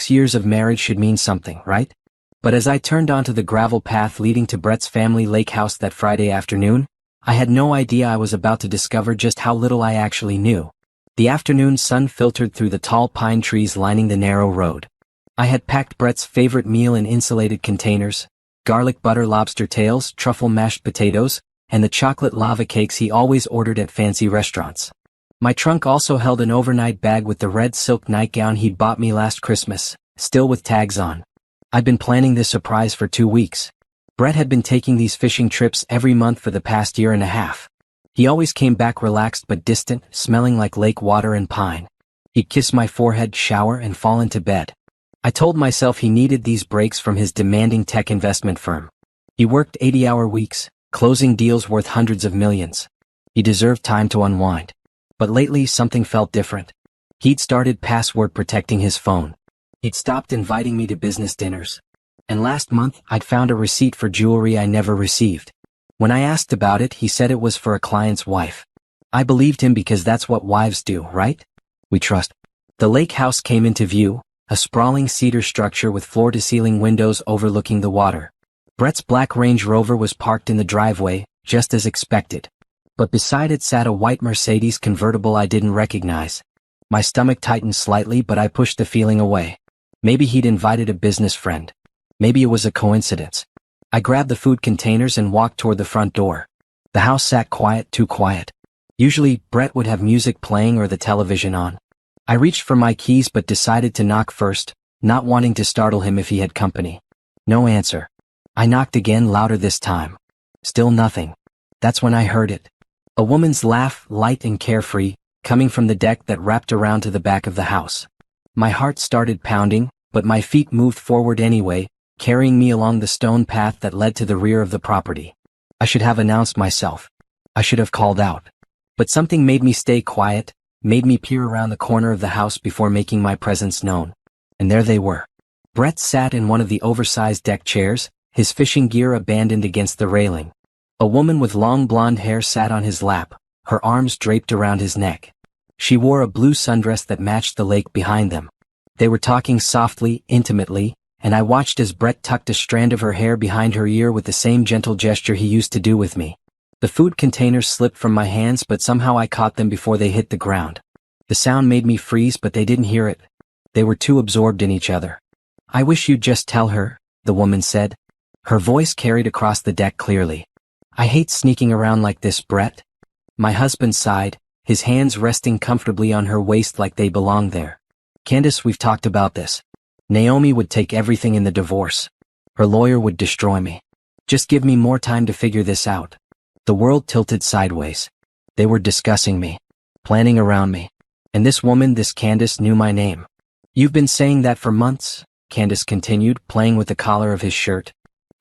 6 years of marriage should mean something, right? But as I turned onto the gravel path leading to Brett's family lake house that Friday afternoon, I had no idea I was about to discover just how little I actually knew. The afternoon sun filtered through the tall pine trees lining the narrow road. I had packed Brett's favorite meal in insulated containers: garlic butter lobster tails, truffle mashed potatoes, and the chocolate lava cakes he always ordered at fancy restaurants. My trunk also held an overnight bag with the red silk nightgown he'd bought me last Christmas, still with tags on. I'd been planning this surprise for 2 weeks. Brett had been taking these fishing trips every month for the past year and a half. He always came back relaxed but distant, smelling like lake water and pine. He'd kiss my forehead, shower, and fall into bed. I told myself he needed these breaks from his demanding tech investment firm. He worked 80-hour weeks, closing deals worth hundreds of millions. He deserved time to unwind. But lately something felt different. He'd started password protecting his phone. He'd stopped inviting me to business dinners. And last month, I'd found a receipt for jewelry I never received. When I asked about it, he said it was for a client's wife. I believed him because that's what wives do, right? We trust. The lake house came into view, a sprawling cedar structure with floor-to-ceiling windows overlooking the water. Brett's black Range Rover was parked in the driveway, just as expected. But beside it sat a white Mercedes convertible I didn't recognize. My stomach tightened slightly, but I pushed the feeling away. Maybe he'd invited a business friend. Maybe it was a coincidence. I grabbed the food containers and walked toward the front door. The house sat quiet, too quiet. Usually, Brett would have music playing or the television on. I reached for my keys but decided to knock first, not wanting to startle him if he had company. No answer. I knocked again, louder this time. Still nothing. That's when I heard it. A woman's laugh, light and carefree, coming from the deck that wrapped around to the back of the house. My heart started pounding, but my feet moved forward anyway, carrying me along the stone path that led to the rear of the property. I should have announced myself. I should have called out. But something made me stay quiet, made me peer around the corner of the house before making my presence known. And there they were. Brett sat in one of the oversized deck chairs, his fishing gear abandoned against the railing. A woman with long blonde hair sat on his lap, her arms draped around his neck. She wore a blue sundress that matched the lake behind them. They were talking softly, intimately, and I watched as Brett tucked a strand of her hair behind her ear with the same gentle gesture he used to do with me. The food containers slipped from my hands, but somehow I caught them before they hit the ground. The sound made me freeze, but they didn't hear it. They were too absorbed in each other. "I wish you'd just tell her," the woman said. Her voice carried across the deck clearly. "I hate sneaking around like this, Brett." My husband sighed, his hands resting comfortably on her waist like they belonged there. "Candace, we've talked about this. Naomi would take everything in the divorce. Her lawyer would destroy me. Just give me more time to figure this out." The world tilted sideways. They were discussing me, planning around me. And this woman, this Candace, knew my name. "You've been saying that for months," Candace continued, playing with the collar of his shirt.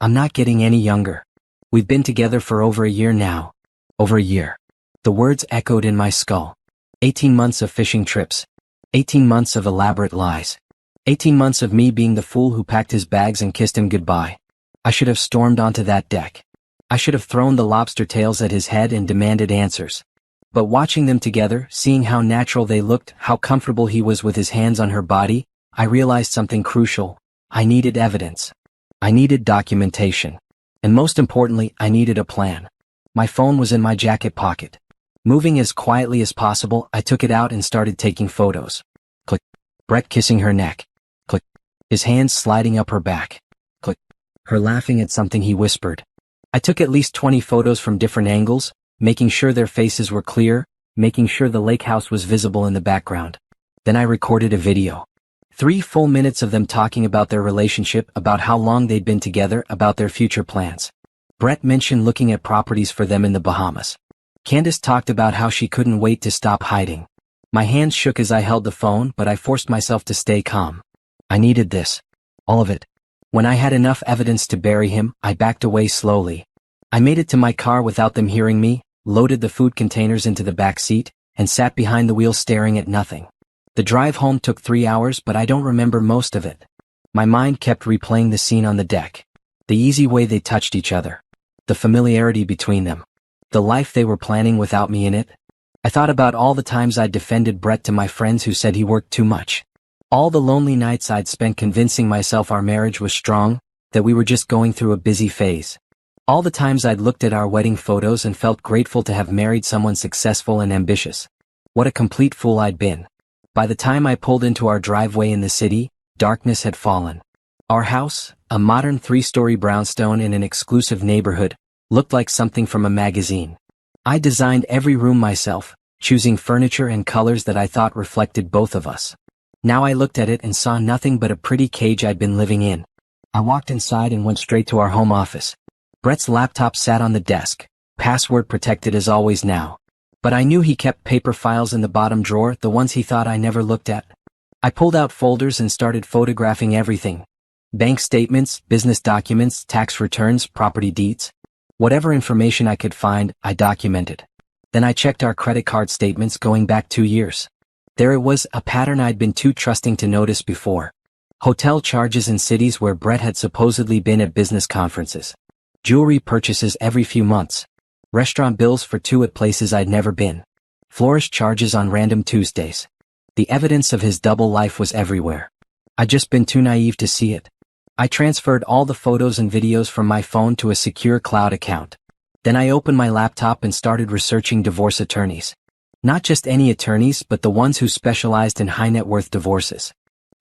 "I'm not getting any younger. We've been together for over a year now. Over a year." The words echoed in my skull. 18 months of fishing trips. 18 months of elaborate lies. 18 months of me being the fool who packed his bags and kissed him goodbye. I should have stormed onto that deck. I should have thrown the lobster tails at his head and demanded answers. But watching them together, seeing how natural they looked, how comfortable he was with his hands on her body, I realized something crucial. I needed evidence. I needed documentation. And most importantly, I needed a plan. My phone was in my jacket pocket. Moving as quietly as possible, I took it out and started taking photos. Click. Brett kissing her neck. Click. His hands sliding up her back. Click. Her laughing at something he whispered. I took at least 20 photos from different angles, making sure their faces were clear, making sure the lake house was visible in the background. Then I recorded a video. 3 full minutes of them talking about their relationship, about how long they'd been together, about their future plans. Brett mentioned looking at properties for them in the Bahamas. Candace talked about how she couldn't wait to stop hiding. My hands shook as I held the phone, but I forced myself to stay calm. I needed this. All of it. When I had enough evidence to bury him, I backed away slowly. I made it to my car without them hearing me, loaded the food containers into the back seat, and sat behind the wheel staring at nothing. The drive home took 3 hours, but I don't remember most of it. My mind kept replaying the scene on the deck. The easy way they touched each other. The familiarity between them. The life they were planning without me in it. I thought about all the times I'd defended Brett to my friends who said he worked too much. All the lonely nights I'd spent convincing myself our marriage was strong, that we were just going through a busy phase. All the times I'd looked at our wedding photos and felt grateful to have married someone successful and ambitious. What a complete fool I'd been. By the time I pulled into our driveway in the city, darkness had fallen. Our house, a modern 3-story brownstone in an exclusive neighborhood, looked like something from a magazine. I designed every room myself, choosing furniture and colors that I thought reflected both of us. Now I looked at it and saw nothing but a pretty cage I'd been living in. I walked inside and went straight to our home office. Brett's laptop sat on the desk, password protected as always now. But I knew he kept paper files in the bottom drawer, the ones he thought I never looked at. I pulled out folders and started photographing everything. Bank statements, business documents, tax returns, property deeds. Whatever information I could find, I documented. Then I checked our credit card statements going back 2 years. There it was, a pattern I'd been too trusting to notice before. Hotel charges in cities where Brett had supposedly been at business conferences. Jewelry purchases every few months. Restaurant bills for 2 at places I'd never been. Florist charges on random Tuesdays. The evidence of his double life was everywhere. I'd just been too naive to see it. I transferred all the photos and videos from my phone to a secure cloud account. Then I opened my laptop and started researching divorce attorneys. Not just any attorneys, but the ones who specialized in high net worth divorces.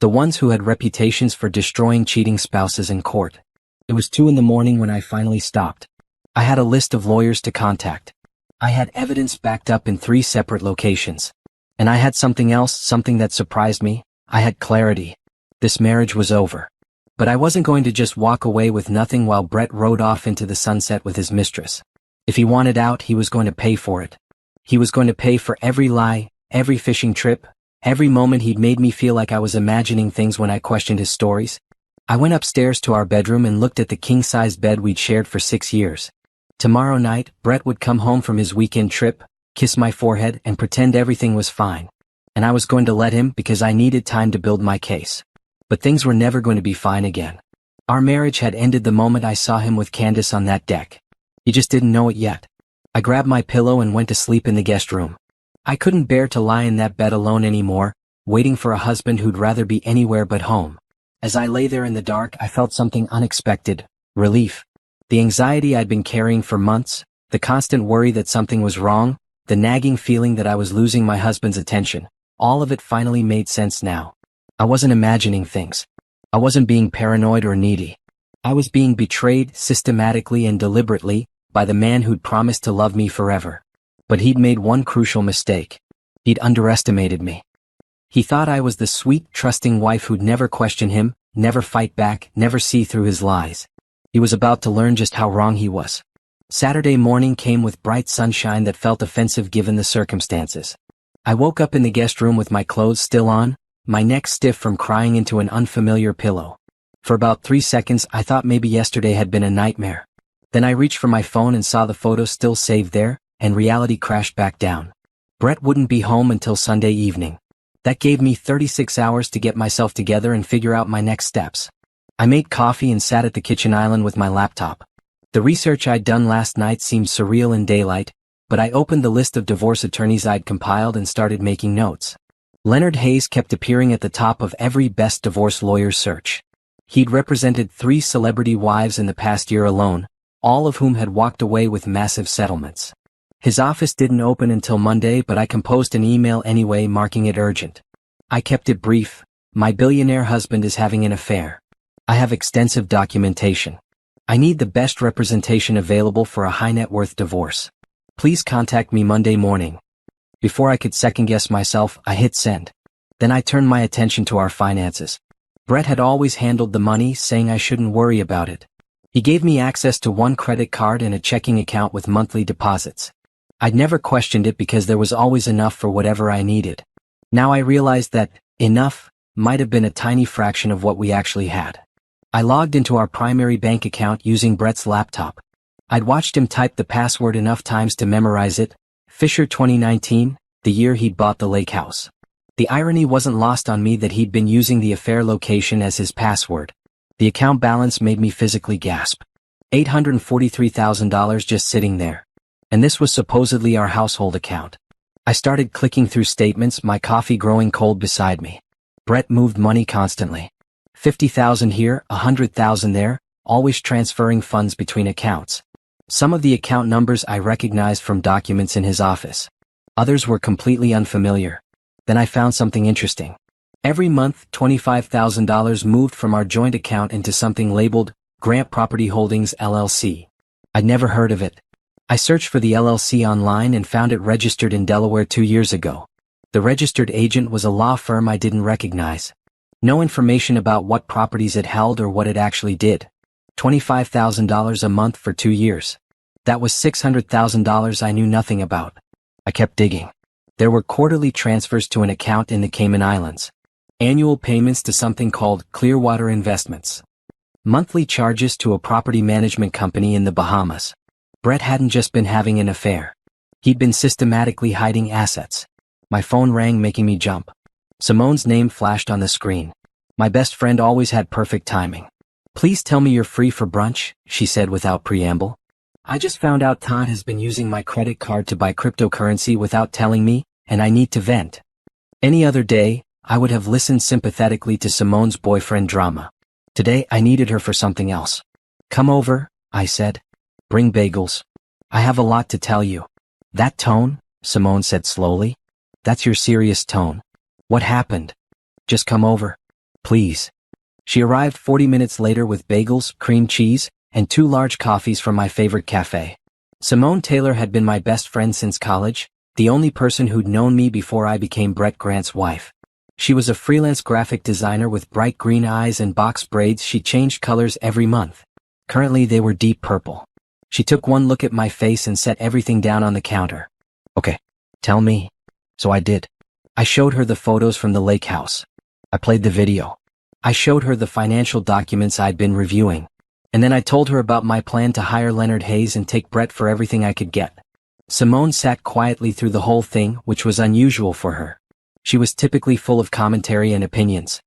The ones who had reputations for destroying cheating spouses in court. It was 2 a.m. when I finally stopped. I had a list of lawyers to contact. I had evidence backed up in 3 separate locations. And I had something else, something that surprised me. I had clarity. This marriage was over. But I wasn't going to just walk away with nothing while Brett rode off into the sunset with his mistress. If he wanted out, he was going to pay for it. He was going to pay for every lie, every fishing trip, every moment he'd made me feel like I was imagining things when I questioned his stories. I went upstairs to our bedroom and looked at the king-sized bed we'd shared for 6 years. Tomorrow night, Brett would come home from his weekend trip, kiss my forehead, and pretend everything was fine. And I was going to let him because I needed time to build my case. But things were never going to be fine again. Our marriage had ended the moment I saw him with Candace on that deck. He just didn't know it yet. I grabbed my pillow and went to sleep in the guest room. I couldn't bear to lie in that bed alone anymore, waiting for a husband who'd rather be anywhere but home. As I lay there in the dark, I felt something unexpected: relief. The anxiety I'd been carrying for months, the constant worry that something was wrong, the nagging feeling that I was losing my husband's attention, all of it finally made sense now. I wasn't imagining things. I wasn't being paranoid or needy. I was being betrayed systematically and deliberately by the man who'd promised to love me forever. But he'd made one crucial mistake. He'd underestimated me. He thought I was the sweet, trusting wife who'd never question him, never fight back, never see through his lies. He was about to learn just how wrong he was. Saturday morning came with bright sunshine that felt offensive given the circumstances. I woke up in the guest room with my clothes still on, my neck stiff from crying into an unfamiliar pillow. For about 3 seconds I thought maybe yesterday had been a nightmare. Then I reached for my phone and saw the photo still saved there, and reality crashed back down. Brett wouldn't be home until Sunday evening. That gave me 36 hours to get myself together and figure out my next steps. I made coffee and sat at the kitchen island with my laptop. The research I'd done last night seemed surreal in daylight, but I opened the list of divorce attorneys I'd compiled and started making notes. Leonard Hayes kept appearing at the top of every best divorce lawyer search. He'd represented 3 celebrity wives in the past year alone, all of whom had walked away with massive settlements. His office didn't open until Monday, but I composed an email anyway, marking it urgent. I kept it brief: my billionaire husband is having an affair. I have extensive documentation. I need the best representation available for a high net worth divorce. Please contact me Monday morning. Before I could second-guess myself, I hit send. Then I turned my attention to our finances. Brett had always handled the money, saying I shouldn't worry about it. He gave me access to 1 credit card and a checking account with monthly deposits. I'd never questioned it because there was always enough for whatever I needed. Now I realized that enough might have been a tiny fraction of what we actually had. I logged into our primary bank account using Brett's laptop. I'd watched him type the password enough times to memorize it: Fisher 2019, the year he'd bought the lake house. The irony wasn't lost on me that he'd been using the affair location as his password. The account balance made me physically gasp. $843,000 just sitting there. And this was supposedly our household account. I started clicking through statements, my coffee growing cold beside me. Brett moved money constantly. 50,000 here, 100,000 there, always transferring funds between accounts. Some of the account numbers I recognized from documents in his office. Others were completely unfamiliar. Then I found something interesting. Every month, $25,000 moved from our joint account into something labeled Grant Property Holdings LLC. I'd never heard of it. I searched for the LLC online and found it registered in Delaware 2 years ago. The registered agent was a law firm I didn't recognize. No information about what properties it held or what it actually did. $25,000 a month for 2 years. That was $600,000 I knew nothing about. I kept digging. There were quarterly transfers to an account in the Cayman Islands. Annual payments to something called Clearwater Investments. Monthly charges to a property management company in the Bahamas. Brett hadn't just been having an affair. He'd been systematically hiding assets. My phone rang, making me jump. Simone's name flashed on the screen. My best friend always had perfect timing. "Please tell me you're free for brunch," she said without preamble. "I just found out Todd has been using my credit card to buy cryptocurrency without telling me, and I need to vent." Any other day, I would have listened sympathetically to Simone's boyfriend drama. Today, I needed her for something else. "Come over," I said. "Bring bagels. I have a lot to tell you." "That tone," Simone said slowly. "That's your serious tone. What happened?" "Just come over. Please." She arrived 40 minutes later with bagels, cream cheese, and 2 large coffees from my favorite cafe. Simone Taylor had been my best friend since college, the only person who'd known me before I became Brett Grant's wife. She was a freelance graphic designer with bright green eyes and box braids. She changed colors every month. Currently they were deep purple. She took one look at my face and set everything down on the counter. "Okay, tell me." So I did. I showed her the photos from the lake house. I played the video. I showed her the financial documents I'd been reviewing. And then I told her about my plan to hire Leonard Hayes and take Brett for everything I could get. Simone sat quietly through the whole thing, which was unusual for her. She was typically full of commentary and opinions.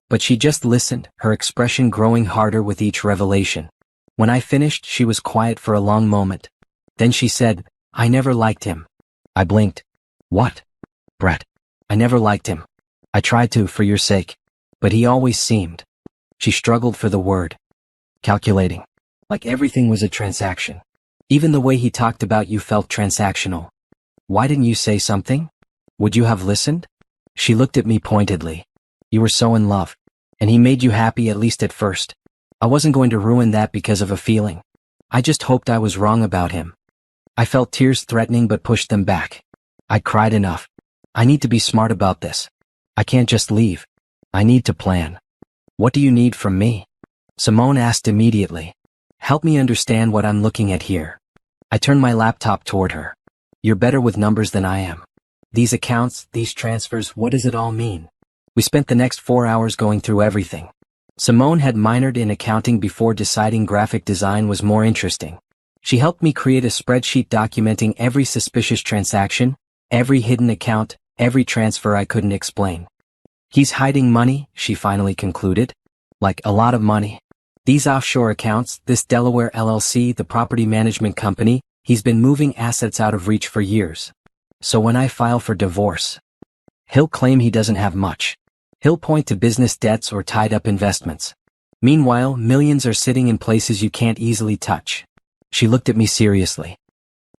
But she just listened, her expression growing harder with each revelation. When I finished, she was quiet for a long moment. Then she said, "I never liked him." I blinked. "What?" "Brett. I never liked him. I tried to, for your sake. But he always seemed." She struggled for the word. "Calculating. Like everything was a transaction. Even the way he talked about you felt transactional." "Why didn't you say something? Would you have listened?" She looked at me pointedly. "You were so in love. And he made you happy, at least at first. I wasn't going to ruin that because of a feeling. I just hoped I was wrong about him." I felt tears threatening but pushed them back. I cried enough. "I need to be smart about this. I can't just leave. I need to plan." "What do you need from me?" Simone asked immediately. "Help me understand what I'm looking at here." I turned my laptop toward her. "You're better with numbers than I am. These accounts, these transfers, what does it all mean?" We spent the next 4 hours going through everything. Simone had minored in accounting before deciding graphic design was more interesting. She helped me create a spreadsheet documenting every suspicious transaction, every hidden account, every transfer I couldn't explain. "He's hiding money," she finally concluded. "Like a lot of money. These offshore accounts, this Delaware LLC, the property management company, he's been moving assets out of reach for years. So when I file for divorce, he'll claim he doesn't have much. He'll point to business debts or tied-up investments. Meanwhile, millions are sitting in places you can't easily touch." She looked at me seriously.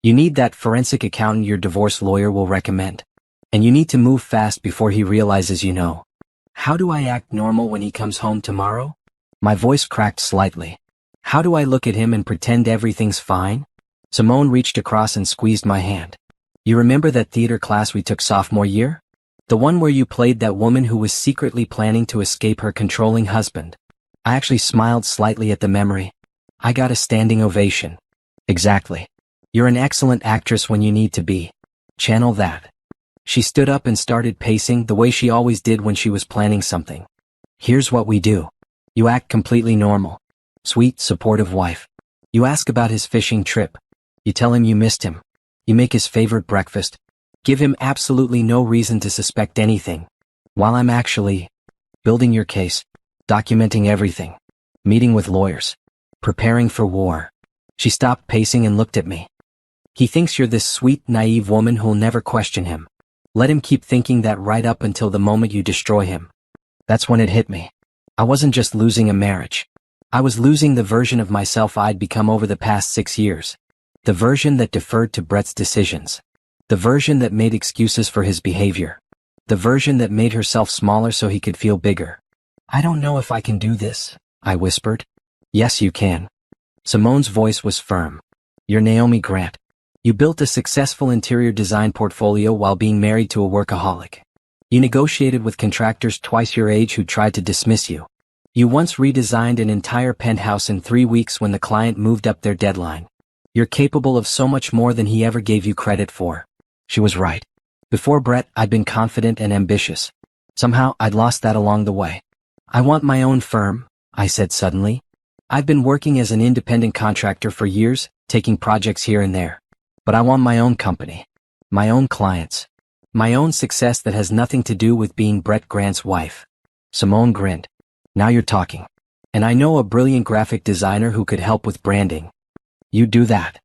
"You need that forensic accountant your divorce lawyer will recommend. And you need to move fast before he realizes you know." "How do I act normal when he comes home tomorrow?" My voice cracked slightly. "How do I look at him and pretend everything's fine?" Simone reached across and squeezed my hand. "You remember that theater class we took sophomore year? The one where you played that woman who was secretly planning to escape her controlling husband?" I actually smiled slightly at the memory. I got a standing ovation. "Exactly. You're an excellent actress when you need to be. Channel that." She stood up and started pacing the way she always did when she was planning something. "Here's what we do. You act completely normal. Sweet, supportive wife. You ask about his fishing trip. You tell him you missed him. You make his favorite breakfast. Give him absolutely no reason to suspect anything. While I'm actually building your case, documenting everything, meeting with lawyers, preparing for war." She stopped pacing and looked at me. "He thinks you're this sweet, naive woman who'll never question him. Let him keep thinking that right up until the moment you destroy him. That's when it hit me. I wasn't just losing a marriage. I was losing the version of myself I'd become over the past 6 years. The version that deferred to Brett's decisions. The version that made excuses for his behavior. The version that made herself smaller so he could feel bigger. I don't know if I can do this, I whispered. Yes, you can. Simone's voice was firm. You're Naomi Grant. You built a successful interior design portfolio while being married to a workaholic. You negotiated with contractors twice your age who tried to dismiss you. You once redesigned an entire penthouse in 3 weeks when the client moved up their deadline. You're capable of so much more than he ever gave you credit for. She was right. Before Brett, I'd been confident and ambitious. Somehow, I'd lost that along the way. I want my own firm, I said suddenly. I've been working as an independent contractor for years, taking projects here and there. But I want my own company. My own clients. My own success that has nothing to do with being Brett Grant's wife. Simone grinned. Now you're talking. And I know a brilliant graphic designer who could help with branding. You do that.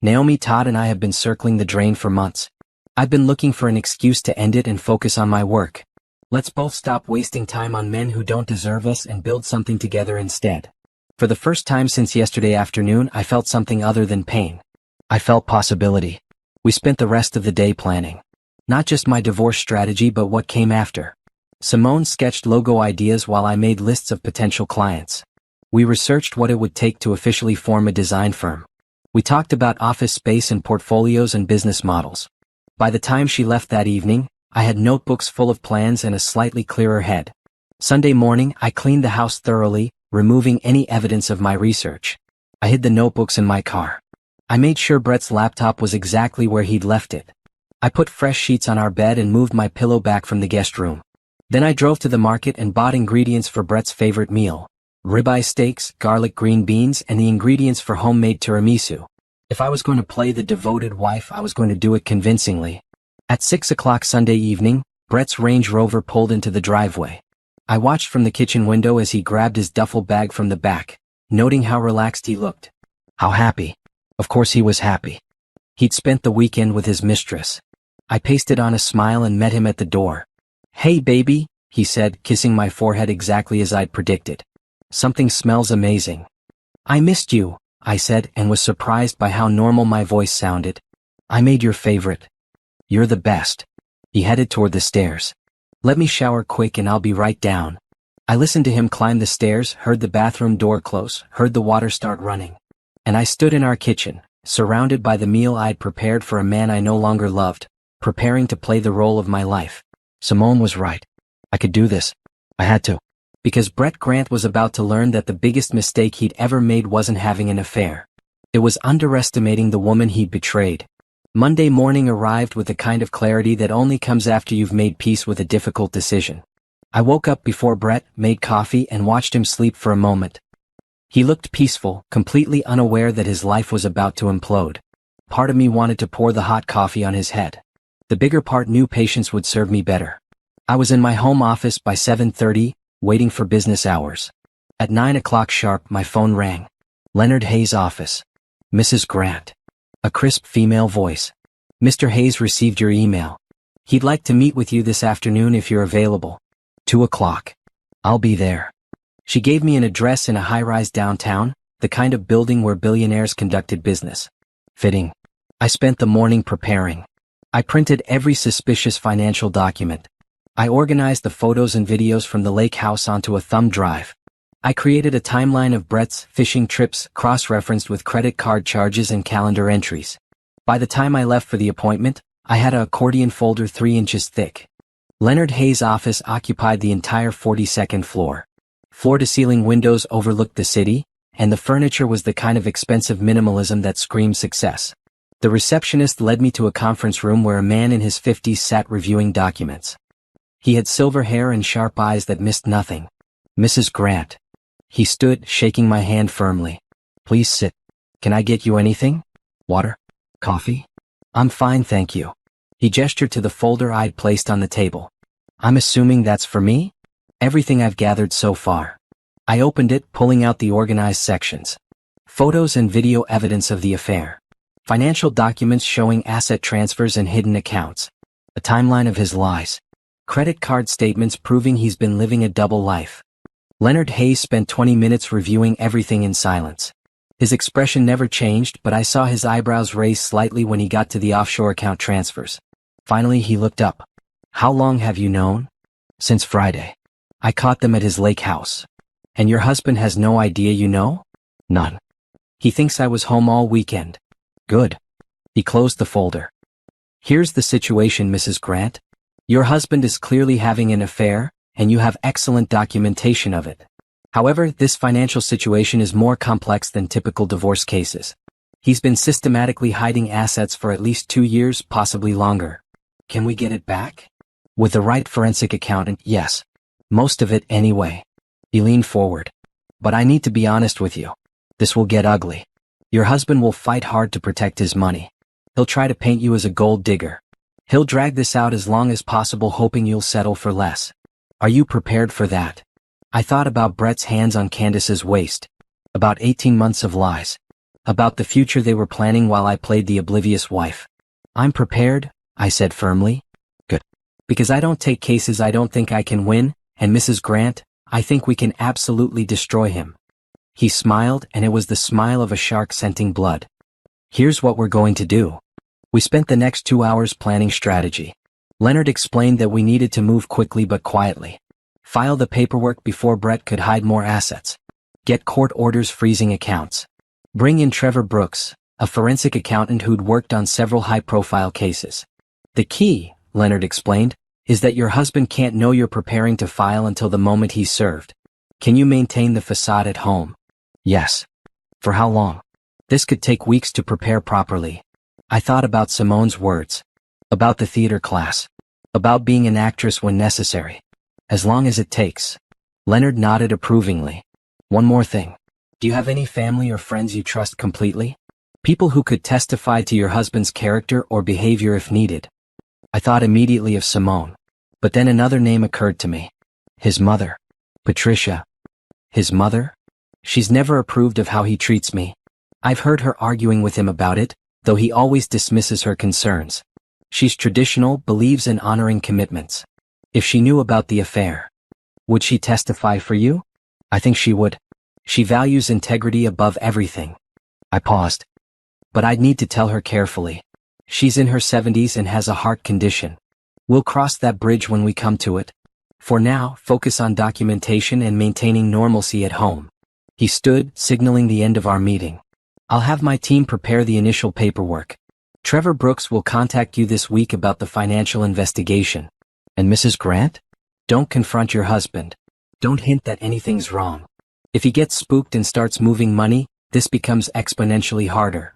Naomi, Todd and I have been circling the drain for months. I've been looking for an excuse to end it and focus on my work. Let's both stop wasting time on men who don't deserve us and build something together instead. For the first time since yesterday afternoon, I felt something other than pain. I felt possibility. We spent the rest of the day planning. Not just my divorce strategy but what came after. Simone sketched logo ideas while I made lists of potential clients. We researched what it would take to officially form a design firm. We talked about office space and portfolios and business models. By the time she left that evening, I had notebooks full of plans and a slightly clearer head. Sunday morning, I cleaned the house thoroughly, removing any evidence of my research. I hid the notebooks in my car. I made sure Brett's laptop was exactly where he'd left it. I put fresh sheets on our bed and moved my pillow back from the guest room. Then I drove to the market and bought ingredients for Brett's favorite meal. Ribeye steaks, garlic green beans, and the ingredients for homemade tiramisu. If I was going to play the devoted wife, I was going to do it convincingly. At 6 o'clock Sunday evening, Brett's Range Rover pulled into the driveway. I watched from the kitchen window as he grabbed his duffel bag from the back, noting how relaxed he looked. How happy. Of course he was happy. He'd spent the weekend with his mistress. I pasted on a smile and met him at the door. Hey baby, he said, kissing my forehead exactly as I'd predicted. Something smells amazing. I missed you, I said, and was surprised by how normal my voice sounded. I made your favorite. You're the best. He headed toward the stairs. Let me shower quick and I'll be right down. I listened to him climb the stairs, heard the bathroom door close, heard the water start running. And I stood in our kitchen, surrounded by the meal I'd prepared for a man I no longer loved, preparing to play the role of my life. Simone was right. I could do this. I had to. Because Brett Grant was about to learn that the biggest mistake he'd ever made wasn't having an affair. It was underestimating the woman he'd betrayed. Monday morning arrived with the kind of clarity that only comes after you've made peace with a difficult decision. I woke up before Brett, made coffee, and watched him sleep for a moment. He looked peaceful, completely unaware that his life was about to implode. Part of me wanted to pour the hot coffee on his head. The bigger part knew patience would serve me better. I was in my home office by 7:30, waiting for business hours. At 9 o'clock sharp, my phone rang. Leonard Hayes' office. Mrs. Grant. A crisp female voice. Mr. Hayes received your email. He'd like to meet with you this afternoon if you're available. 2 o'clock. I'll be there. She gave me an address in a high-rise downtown, the kind of building where billionaires conducted business. Fitting. I spent the morning preparing. I printed every suspicious financial document. I organized the photos and videos from the lake house onto a thumb drive. I created a timeline of Brett's fishing trips, cross-referenced with credit card charges and calendar entries. By the time I left for the appointment, I had an accordion folder 3 inches thick. Leonard Hayes' office occupied the entire 42nd floor. Floor-to-ceiling windows overlooked the city, and the furniture was the kind of expensive minimalism that screamed success. The receptionist led me to a conference room where a man in his 50s sat reviewing documents. He had silver hair and sharp eyes that missed nothing. Mrs. Grant. He stood, shaking my hand firmly. Please sit. Can I get you anything? Water? Coffee? I'm fine, thank you. He gestured to the folder I'd placed on the table. I'm assuming that's for me? Everything I've gathered so far. I opened it, pulling out the organized sections. Photos and video evidence of the affair. Financial documents showing asset transfers and hidden accounts. A timeline of his lies. Credit card statements proving he's been living a double life. Leonard Hayes spent 20 minutes reviewing everything in silence. His expression never changed, but I saw his eyebrows raise slightly when he got to the offshore account transfers. Finally, he looked up. How long have you known? Since Friday. I caught them at his lake house. And your husband has no idea you know? None. He thinks I was home all weekend. Good. He closed the folder. Here's the situation, Mrs. Grant. Your husband is clearly having an affair, and you have excellent documentation of it. However, this financial situation is more complex than typical divorce cases. He's been systematically hiding assets for at least 2 years, possibly longer. Can we get it back? With the right forensic accountant, yes. Most of it anyway. He leaned forward. But I need to be honest with you. This will get ugly. Your husband will fight hard to protect his money. He'll try to paint you as a gold digger. He'll drag this out as long as possible, hoping you'll settle for less. Are you prepared for that? I thought about Brett's hands on Candace's waist. About 18 months of lies. About the future they were planning while I played the oblivious wife. I'm prepared, I said firmly. Good. Because I don't take cases I don't think I can win, and Mrs. Grant, I think we can absolutely destroy him. He smiled, and it was the smile of a shark scenting blood. Here's what we're going to do. We spent the next 2 hours planning strategy. Leonard explained that we needed to move quickly but quietly. File the paperwork before Brett could hide more assets. Get court orders freezing accounts. Bring in Trevor Brooks, a forensic accountant who'd worked on several high-profile cases. The key, Leonard explained, is that your husband can't know you're preparing to file until the moment he's served. Can you maintain the facade at home? Yes. For how long? This could take weeks to prepare properly. I thought about Simone's words. About the theater class. About being an actress when necessary. As long as it takes. Leonard nodded approvingly. One more thing. Do you have any family or friends you trust completely? People who could testify to your husband's character or behavior if needed. I thought immediately of Simone. But then another name occurred to me. His mother. Patricia. His mother? She's never approved of how he treats me. I've heard her arguing with him about it, though he always dismisses her concerns. She's traditional, believes in honoring commitments. If she knew about the affair, would she testify for you? I think she would. She values integrity above everything. I paused. But I'd need to tell her carefully. She's in her 70s and has a heart condition. We'll cross that bridge when we come to it. For now, focus on documentation and maintaining normalcy at home. He stood, signaling the end of our meeting. I'll have my team prepare the initial paperwork. Trevor Brooks will contact you this week about the financial investigation. And Mrs. Grant? Don't confront your husband. Don't hint that anything's wrong. If he gets spooked and starts moving money, this becomes exponentially harder.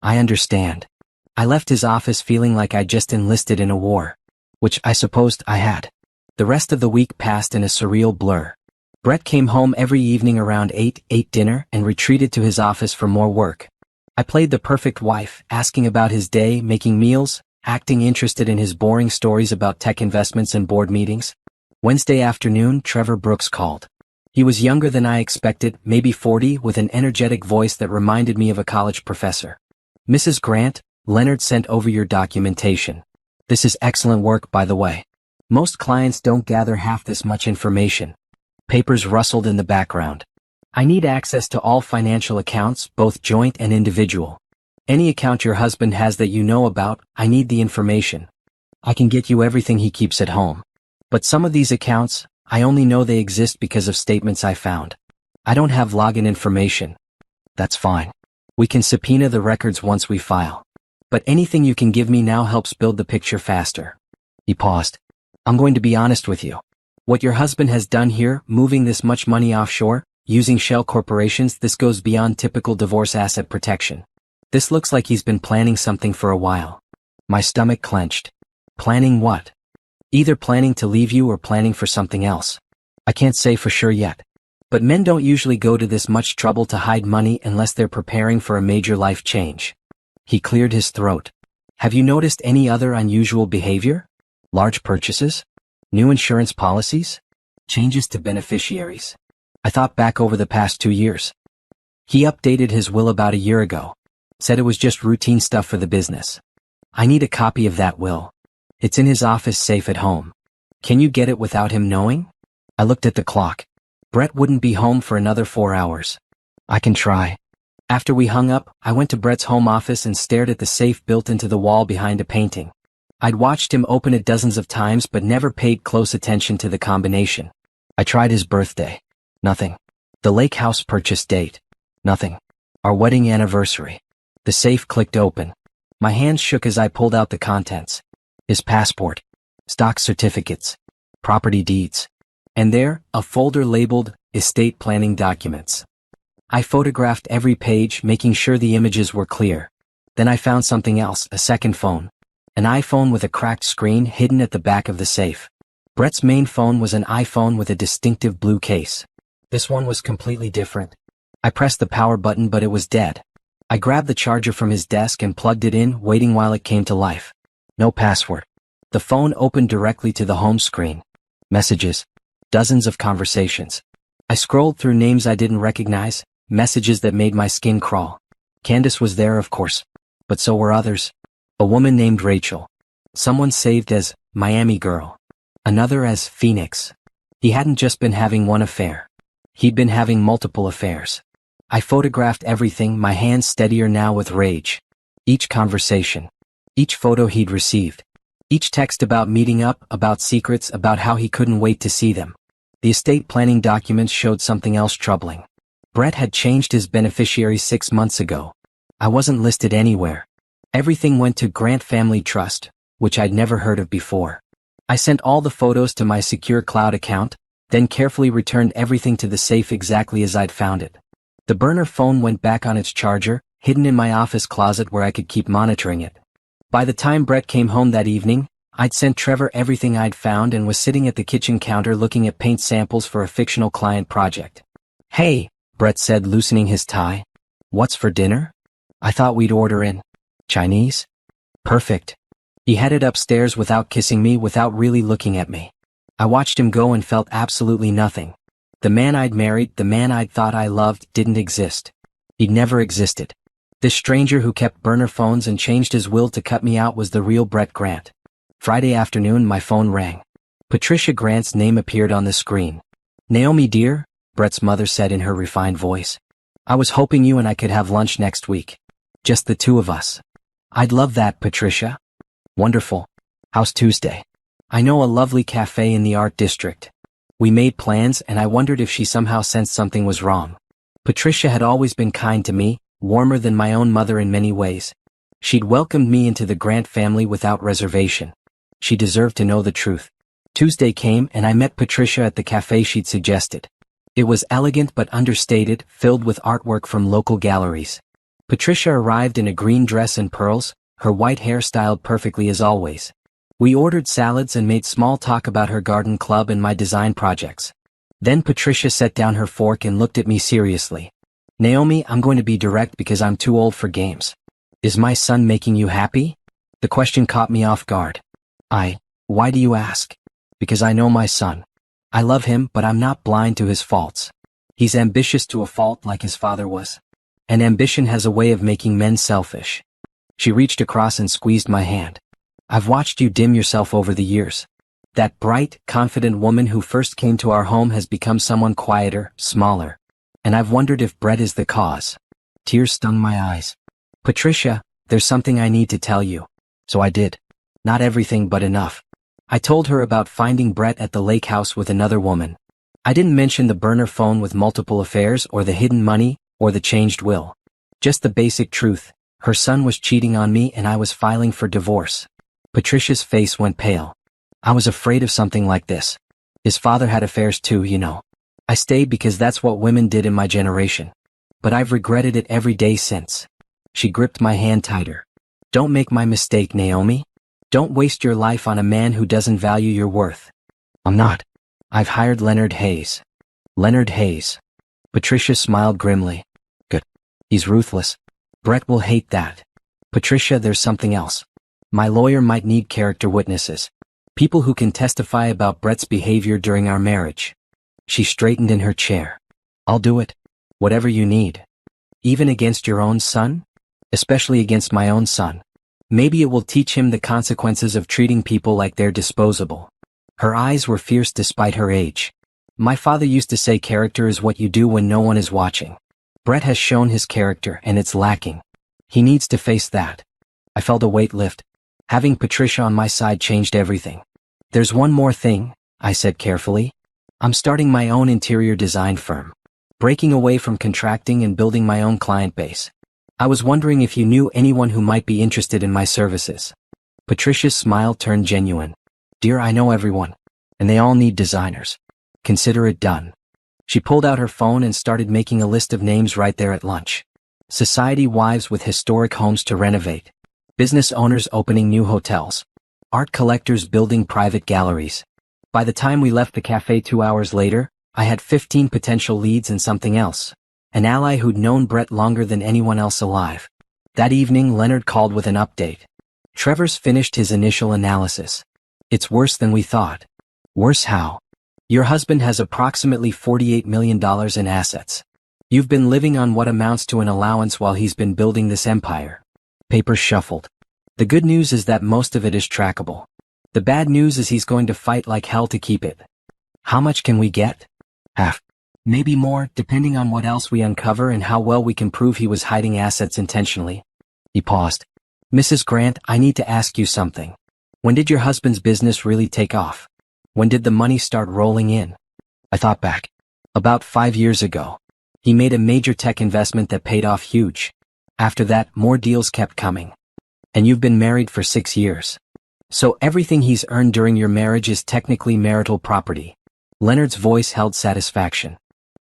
I understand. I left his office feeling like I just enlisted in a war. Which I supposed I had. The rest of the week passed in a surreal blur. Brett came home every evening around 8, ate dinner, and retreated to his office for more work. I played the perfect wife, asking about his day, making meals, acting interested in his boring stories about tech investments and board meetings. Wednesday afternoon, Trevor Brooks called. He was younger than I expected, maybe 40, with an energetic voice that reminded me of a college professor. Mrs. Grant, Leonard sent over your documentation. This is excellent work, by the way. Most clients don't gather half this much information. Papers rustled in the background. I need access to all financial accounts, both joint and individual. Any account your husband has that you know about, I need the information. I can get you everything he keeps at home. But some of these accounts, I only know they exist because of statements I found. I don't have login information. That's fine. We can subpoena the records once we file. But anything you can give me now helps build the picture faster. He paused. I'm going to be honest with you. What your husband has done here, moving this much money offshore, using shell corporations, this goes beyond typical divorce asset protection. This looks like he's been planning something for a while. My stomach clenched. Planning what? Either planning to leave you or planning for something else. I can't say for sure yet. But men don't usually go to this much trouble to hide money unless they're preparing for a major life change. He cleared his throat. Have you noticed any other unusual behavior? Large purchases? New insurance policies? Changes to beneficiaries? I thought back over the past 2 years. He updated his will about a year ago. Said it was just routine stuff for the business. I need a copy of that will. It's in his office safe at home. Can you get it without him knowing? I looked at the clock. Brett wouldn't be home for another 4 hours. I can try. After we hung up, I went to Brett's home office and stared at the safe built into the wall behind a painting. I'd watched him open it dozens of times but never paid close attention to the combination. I tried his birthday. Nothing. The lake house purchase date. Nothing. Our wedding anniversary. The safe clicked open. My hands shook as I pulled out the contents. His passport. Stock certificates. Property deeds. And there, a folder labeled estate planning documents. I photographed every page, making sure the images were clear. Then I found something else, a second phone. An iPhone with a cracked screen hidden at the back of the safe. Brett's main phone was an iPhone with a distinctive blue case. This one was completely different. I pressed the power button but it was dead. I grabbed the charger from his desk and plugged it in, waiting while it came to life. No password. The phone opened directly to the home screen. Messages. Dozens of conversations. I scrolled through names I didn't recognize, messages that made my skin crawl. Candace was there, of course. But so were others. A woman named Rachel. Someone saved as Miami Girl. Another as Phoenix. He hadn't just been having one affair. He'd been having multiple affairs. I photographed everything, my hands steadier now with rage. Each conversation. Each photo he'd received. Each text about meeting up, about secrets, about how he couldn't wait to see them. The estate planning documents showed something else troubling. Brett had changed his beneficiaries 6 months ago. I wasn't listed anywhere. Everything went to Grant Family Trust, which I'd never heard of before. I sent all the photos to my secure cloud account, then carefully returned everything to the safe exactly as I'd found it. The burner phone went back on its charger, hidden in my office closet where I could keep monitoring it. By the time Brett came home that evening, I'd sent Trevor everything I'd found and was sitting at the kitchen counter looking at paint samples for a fictional client project. "Hey," Brett said, loosening his tie. "What's for dinner? I thought we'd order in. Chinese? Perfect." He headed upstairs without kissing me, without really looking at me. I watched him go and felt absolutely nothing. The man I'd married, the man I'd thought I loved, didn't exist. He'd never existed. This stranger who kept burner phones and changed his will to cut me out was the real Brett Grant. Friday afternoon, my phone rang. Patricia Grant's name appeared on the screen. "Naomi dear," Brett's mother said in her refined voice. "I was hoping you and I could have lunch next week. Just the two of us." "I'd love that, Patricia." "Wonderful. How's Tuesday?" "I know a lovely cafe in the art district." We made plans and I wondered if she somehow sensed something was wrong. Patricia had always been kind to me, warmer than my own mother in many ways. She'd welcomed me into the Grant family without reservation. She deserved to know the truth. Tuesday came and I met Patricia at the cafe she'd suggested. It was elegant but understated, filled with artwork from local galleries. Patricia arrived in a green dress and pearls, her white hair styled perfectly as always. We ordered salads and made small talk about her garden club and my design projects. Then Patricia set down her fork and looked at me seriously. "Naomi, I'm going to be direct because I'm too old for games. Is my son making you happy?" The question caught me off guard. Why do you ask?" "Because I know my son. I love him, but I'm not blind to his faults. He's ambitious to a fault like his father was. And ambition has a way of making men selfish." She reached across and squeezed my hand. "I've watched you dim yourself over the years. That bright, confident woman who first came to our home has become someone quieter, smaller. And I've wondered if Brett is the cause." Tears stung my eyes. "Patricia, there's something I need to tell you." So I did. Not everything, but enough. I told her about finding Brett at the lake house with another woman. I didn't mention the burner phone with multiple affairs or the hidden money or the changed will. Just the basic truth. Her son was cheating on me and I was filing for divorce. Patricia's face went pale. "I was afraid of something like this. His father had affairs too, you know. I stayed because that's what women did in my generation. But I've regretted it every day since." She gripped my hand tighter. "Don't make my mistake, Naomi. Don't waste your life on a man who doesn't value your worth." "I'm not. I've hired Leonard Hayes." "Leonard Hayes." Patricia smiled grimly. "Good. He's ruthless. Brett will hate that." "Patricia, there's something else. My lawyer might need character witnesses. People who can testify about Brett's behavior during our marriage." She straightened in her chair. "I'll do it. Whatever you need. Even against your own son? Especially against my own son. Maybe it will teach him the consequences of treating people like they're disposable." Her eyes were fierce despite her age. My father used to say character is what you do when no one is watching. Brett has shown his character and it's lacking. He needs to face that. I felt a weight lift. Having Patricia on my side changed everything. There's one more thing, I said carefully. I'm starting my own interior design firm. Breaking away from contracting and building my own client base. I was wondering if you knew anyone who might be interested in my services. Patricia's smile turned genuine. Dear, I know everyone. And they all need designers. Consider it done. She pulled out her phone and started making a list of names right there at lunch. Society wives with historic homes to renovate. Business owners opening new hotels. Art collectors building private galleries. By the time we left the cafe 2 hours later, I had 15 potential leads and something else. An ally who'd known Brett longer than anyone else alive. That evening, Leonard called with an update. Trevor's finished his initial analysis. It's worse than we thought. Worse how? Your husband has approximately $48 million in assets. You've been living on what amounts to an allowance while he's been building this empire. Papers shuffled. The good news is that most of it is trackable. The bad news is he's going to fight like hell to keep it. How much can we get? Half. Maybe more, depending on what else we uncover and how well we can prove he was hiding assets intentionally. He paused. Mrs. Grant, I need to ask you something. When did your husband's business really take off? When did the money start rolling in? I thought back. About 5 years ago. He made a major tech investment that paid off huge. After that, more deals kept coming. And you've been married for 6 years. So everything he's earned during your marriage is technically marital property. Leonard's voice held satisfaction.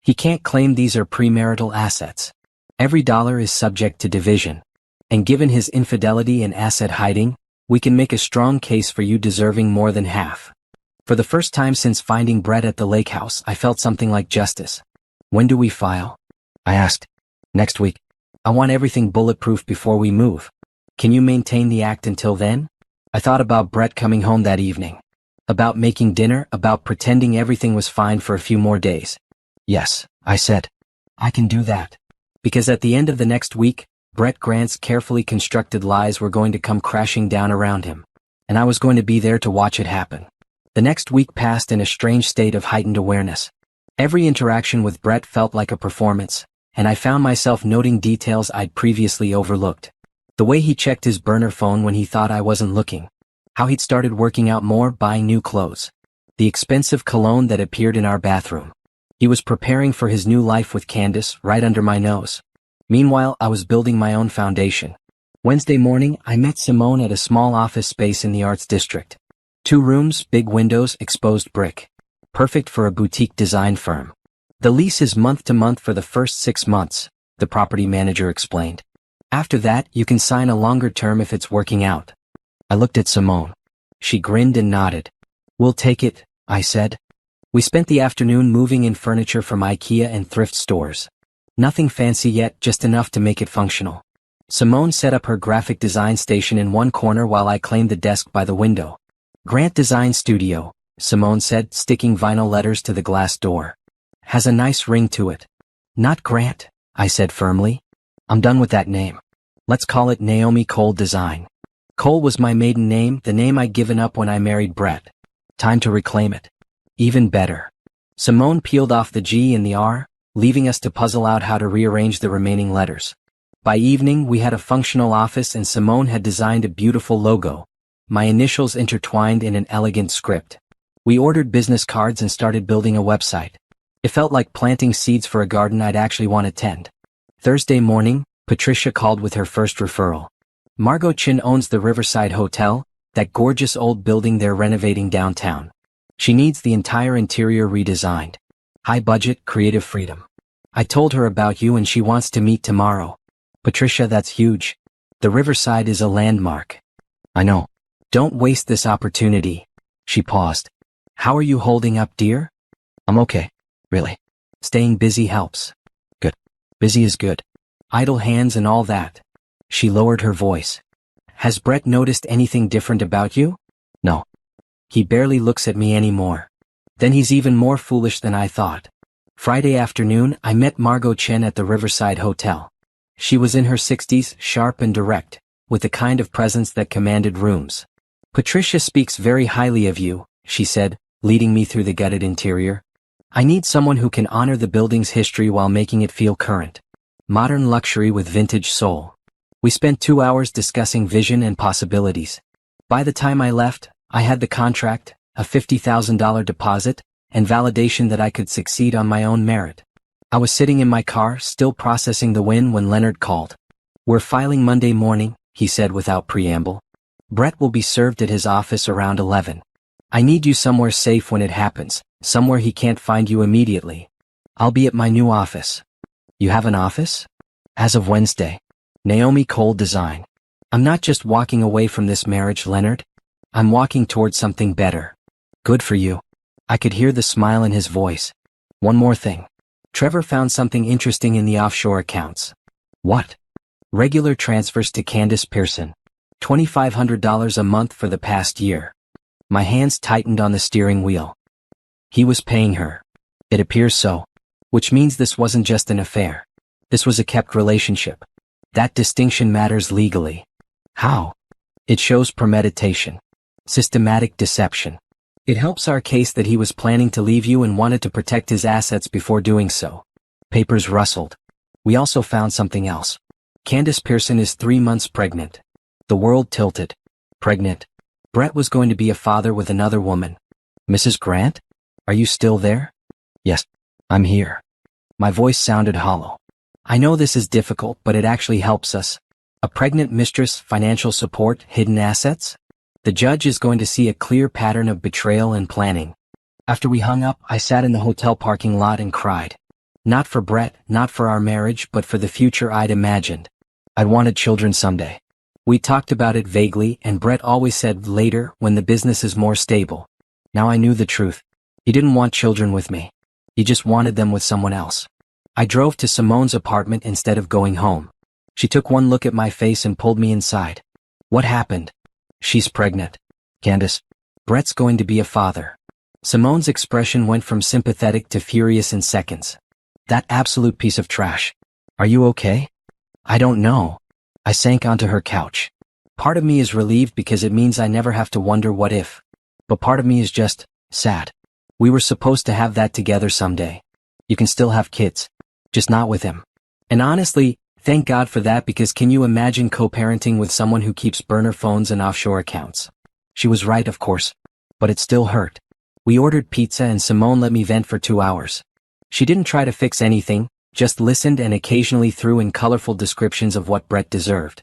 He can't claim these are premarital assets. Every dollar is subject to division. And given his infidelity and asset hiding, we can make a strong case for you deserving more than half. For the first time since finding Brett at the lake house, I felt something like justice. When do we file? I asked. Next week. I want everything bulletproof before we move. Can you maintain the act until then? I thought about Brett coming home that evening. About making dinner, about pretending everything was fine for a few more days. Yes, I said. I can do that. Because at the end of the next week, Brett Grant's carefully constructed lies were going to come crashing down around him. And I was going to be there to watch it happen. The next week passed in a strange state of heightened awareness. Every interaction with Brett felt like a performance, and I found myself noting details I'd previously overlooked. The way he checked his burner phone when he thought I wasn't looking. How he'd started working out more, buying new clothes. The expensive cologne that appeared in our bathroom. He was preparing for his new life with Candace right under my nose. Meanwhile, I was building my own foundation. Wednesday morning, I met Simone at a small office space in the Arts District. 2 rooms, big windows, exposed brick. Perfect for a boutique design firm. The lease is month to month for the first 6 months, the property manager explained. After that, you can sign a longer term if it's working out. I looked at Simone. She grinned and nodded. We'll take it, I said. We spent the afternoon moving in furniture from IKEA and thrift stores. Nothing fancy yet, just enough to make it functional. Simone set up her graphic design station in one corner while I claimed the desk by the window. Grant Design Studio, Simone said, sticking vinyl letters to the glass door. Has a nice ring to it. Not Grant, I said firmly. I'm done with that name. Let's call it Naomi Cole Design. Cole was my maiden name, the name I'd given up when I married Brett. Time to reclaim it. Even better. Simone peeled off the G and the R, leaving us to puzzle out how to rearrange the remaining letters. By evening, we had a functional office and Simone had designed a beautiful logo. My initials intertwined in an elegant script. We ordered business cards and started building a website. It felt like planting seeds for a garden I'd actually want to tend. Thursday morning, Patricia called with her first referral. Margot Chin owns the Riverside Hotel, that gorgeous old building they're renovating downtown. She needs the entire interior redesigned. High budget, creative freedom. I told her about you and she wants to meet tomorrow. Patricia, that's huge. The Riverside is a landmark. I know. Don't waste this opportunity. She paused. How are you holding up, dear? I'm okay. Really. Staying busy helps. Good. Busy is good. Idle hands and all that. She lowered her voice. Has Brett noticed anything different about you? No. He barely looks at me anymore. Then he's even more foolish than I thought. Friday afternoon, I met Margot Chen at the Riverside Hotel. She was in her 60s, sharp and direct, with the kind of presence that commanded rooms. Patricia speaks very highly of you, she said, leading me through the gutted interior. I need someone who can honor the building's history while making it feel current. Modern luxury with vintage soul. We spent 2 hours discussing vision and possibilities. By the time I left, I had the contract, a $50,000 deposit, and validation that I could succeed on my own merit. I was sitting in my car, still processing the win when Leonard called. We're filing Monday morning, he said without preamble. Brett will be served at his office around 11. I need you somewhere safe when it happens, somewhere he can't find you immediately. I'll be at my new office. You have an office? As of Wednesday. Naomi Cole Design. I'm not just walking away from this marriage, Leonard. I'm walking towards something better. Good for you. I could hear the smile in his voice. One more thing. Trevor found something interesting in the offshore accounts. What? Regular transfers to Candace Pearson. $2,500 a month for the past year. My hands tightened on the steering wheel. He was paying her. It appears so. Which means this wasn't just an affair. This was a kept relationship. That distinction matters legally. How? It shows premeditation. Systematic deception. It helps our case that he was planning to leave you and wanted to protect his assets before doing so. Papers rustled. We also found something else. Candace Pearson is 3 months pregnant. The world tilted. Pregnant. Brett was going to be a father with another woman. Mrs. Grant? Are you still there? Yes, I'm here. My voice sounded hollow. I know this is difficult, but it actually helps us. A pregnant mistress, financial support, hidden assets? The judge is going to see a clear pattern of betrayal and planning. After we hung up, I sat in the hotel parking lot and cried. Not for Brett, not for our marriage, but for the future I'd imagined. I'd wanted children someday. We talked about it vaguely, and Brett always said later, when the business is more stable. Now I knew the truth. He didn't want children with me. He just wanted them with someone else. I drove to Simone's apartment instead of going home. She took one look at my face and pulled me inside. What happened? She's pregnant. Candace. Brett's going to be a father. Simone's expression went from sympathetic to furious in seconds. That absolute piece of trash. Are you okay? I don't know. I sank onto her couch. Part of me is relieved because it means I never have to wonder what if. But part of me is just sad. We were supposed to have that together someday. You can still have kids. Just not with him. And honestly, thank God for that, because can you imagine co-parenting with someone who keeps burner phones and offshore accounts? She was right, of course. But it still hurt. We ordered pizza and Simone let me vent for 2 hours. She didn't try to fix anything, just listened and occasionally threw in colorful descriptions of what Brett deserved.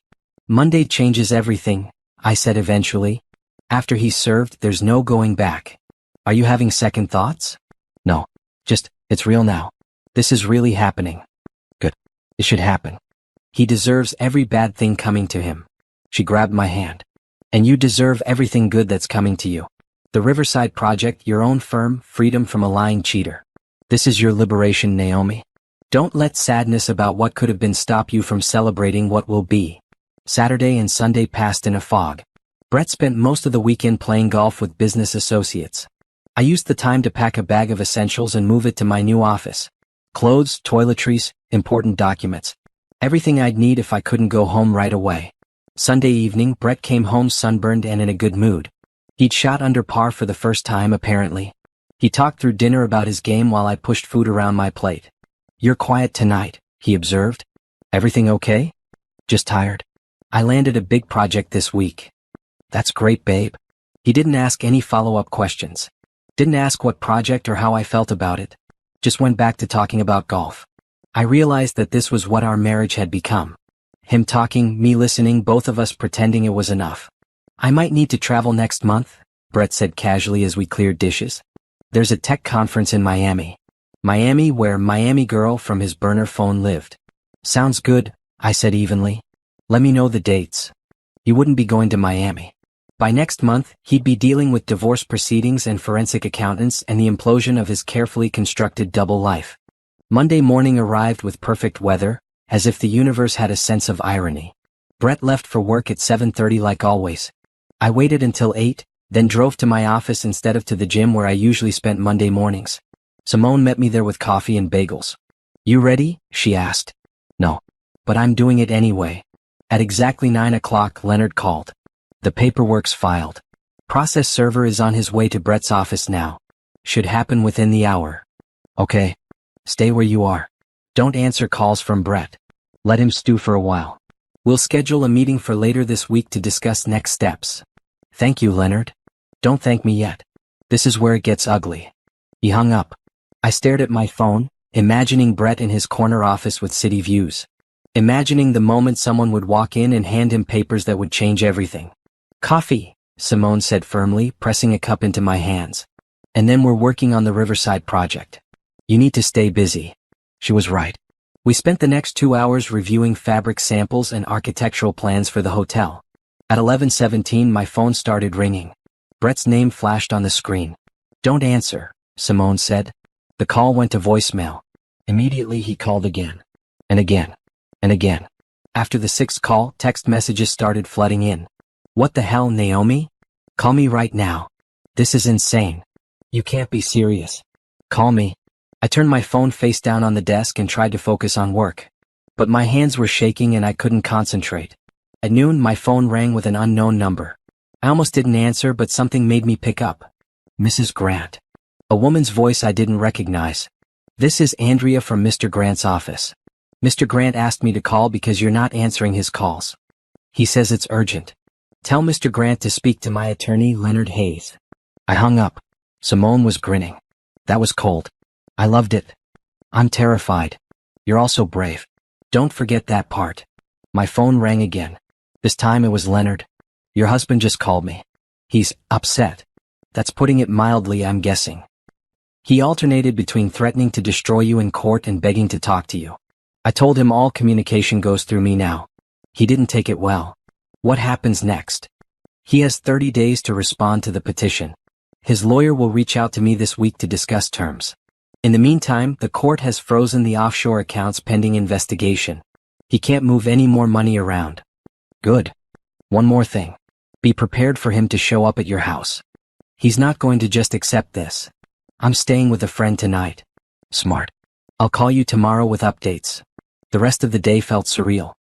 Monday changes everything, I said eventually. After he's served, there's no going back. Are you having second thoughts? No. Just, it's real now. This is really happening. Good. It should happen. He deserves every bad thing coming to him. She grabbed my hand. And you deserve everything good that's coming to you. The Riverside Project, your own firm, freedom from a lying cheater. This is your liberation, Naomi. Don't let sadness about what could have been stop you from celebrating what will be. Saturday and Sunday passed in a fog. Brett spent most of the weekend playing golf with business associates. I used the time to pack a bag of essentials and move it to my new office. Clothes, toiletries, important documents. Everything I'd need if I couldn't go home right away. Sunday evening, Brett came home sunburned and in a good mood. He'd shot under par for the first time, apparently. He talked through dinner about his game while I pushed food around my plate. You're quiet tonight, he observed. Everything okay? Just tired. I landed a big project this week. That's great, babe. He didn't ask any follow-up questions. Didn't ask what project or how I felt about it. Just went back to talking about golf. I realized that this was what our marriage had become. Him talking, me listening, both of us pretending it was enough. I might need to travel next month, Brett said casually as we cleared dishes. There's a tech conference in Miami. Miami, where Miami girl from his burner phone lived. Sounds good, I said evenly. Let me know the dates. He wouldn't be going to Miami. By next month, he'd be dealing with divorce proceedings and forensic accountants and the implosion of his carefully constructed double life. Monday morning arrived with perfect weather, as if the universe had a sense of irony. Brett left for work at 7:30 like always. I waited until 8, then drove to my office instead of to the gym where I usually spent Monday mornings. Simone met me there with coffee and bagels. You ready? She asked. No. But I'm doing it anyway. At exactly 9 o'clock, Leonard called. The paperwork's filed. Process server is on his way to Brett's office now. Should happen within the hour. Okay. Stay where you are. Don't answer calls from Brett. Let him stew for a while. We'll schedule a meeting for later this week to discuss next steps. Thank you, Leonard. Don't thank me yet. This is where it gets ugly. He hung up. I stared at my phone, imagining Brett in his corner office with city views. Imagining the moment someone would walk in and hand him papers that would change everything. Coffee, Simone said firmly, pressing a cup into my hands. And then we're working on the Riverside project. You need to stay busy. She was right. We spent the next 2 hours reviewing fabric samples and architectural plans for the hotel. At 11:17 my phone started ringing. Brett's name flashed on the screen. Don't answer, Simone said. The call went to voicemail. Immediately he called again. And again. And again. After the 6th call, text messages started flooding in. What the hell, Naomi? Call me right now. This is insane. You can't be serious. Call me. I turned my phone face down on the desk and tried to focus on work. But my hands were shaking and I couldn't concentrate. At noon, my phone rang with an unknown number. I almost didn't answer, but something made me pick up. Mrs. Grant. A woman's voice I didn't recognize. This is Andrea from Mr. Grant's office. Mr. Grant asked me to call because you're not answering his calls. He says it's urgent. Tell Mr. Grant to speak to my attorney, Leonard Hayes. I hung up. Simone was grinning. That was cold. I loved it. I'm terrified. You're also brave. Don't forget that part. My phone rang again. This time it was Leonard. Your husband just called me. He's upset. That's putting it mildly, I'm guessing. He alternated between threatening to destroy you in court and begging to talk to you. I told him all communication goes through me now. He didn't take it well. What happens next? He has 30 days to respond to the petition. His lawyer will reach out to me this week to discuss terms. In the meantime, the court has frozen the offshore accounts pending investigation. He can't move any more money around. Good. One more thing. Be prepared for him to show up at your house. He's not going to just accept this. I'm staying with a friend tonight. Smart. I'll call you tomorrow with updates. The rest of the day felt surreal.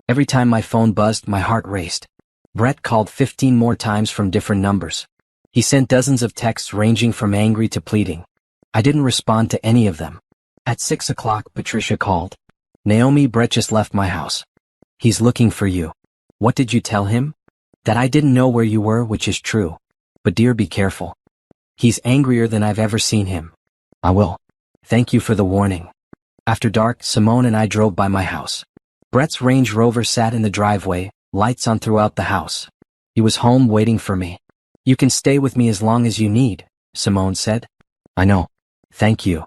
Every time my phone buzzed, my heart raced. Brett called 15 more times from different numbers. He sent dozens of texts ranging from angry to pleading. I didn't respond to any of them. At 6 o'clock, Patricia called. Naomi, Brett just left my house. He's looking for you. What did you tell him? That I didn't know where you were, which is true. But dear, be careful. He's angrier than I've ever seen him. I will. Thank you for the warning. After dark, Simone and I drove by my house. Brett's Range Rover sat in the driveway, lights on throughout the house. He was home waiting for me. You can stay with me as long as you need, Simone said. I know. Thank you.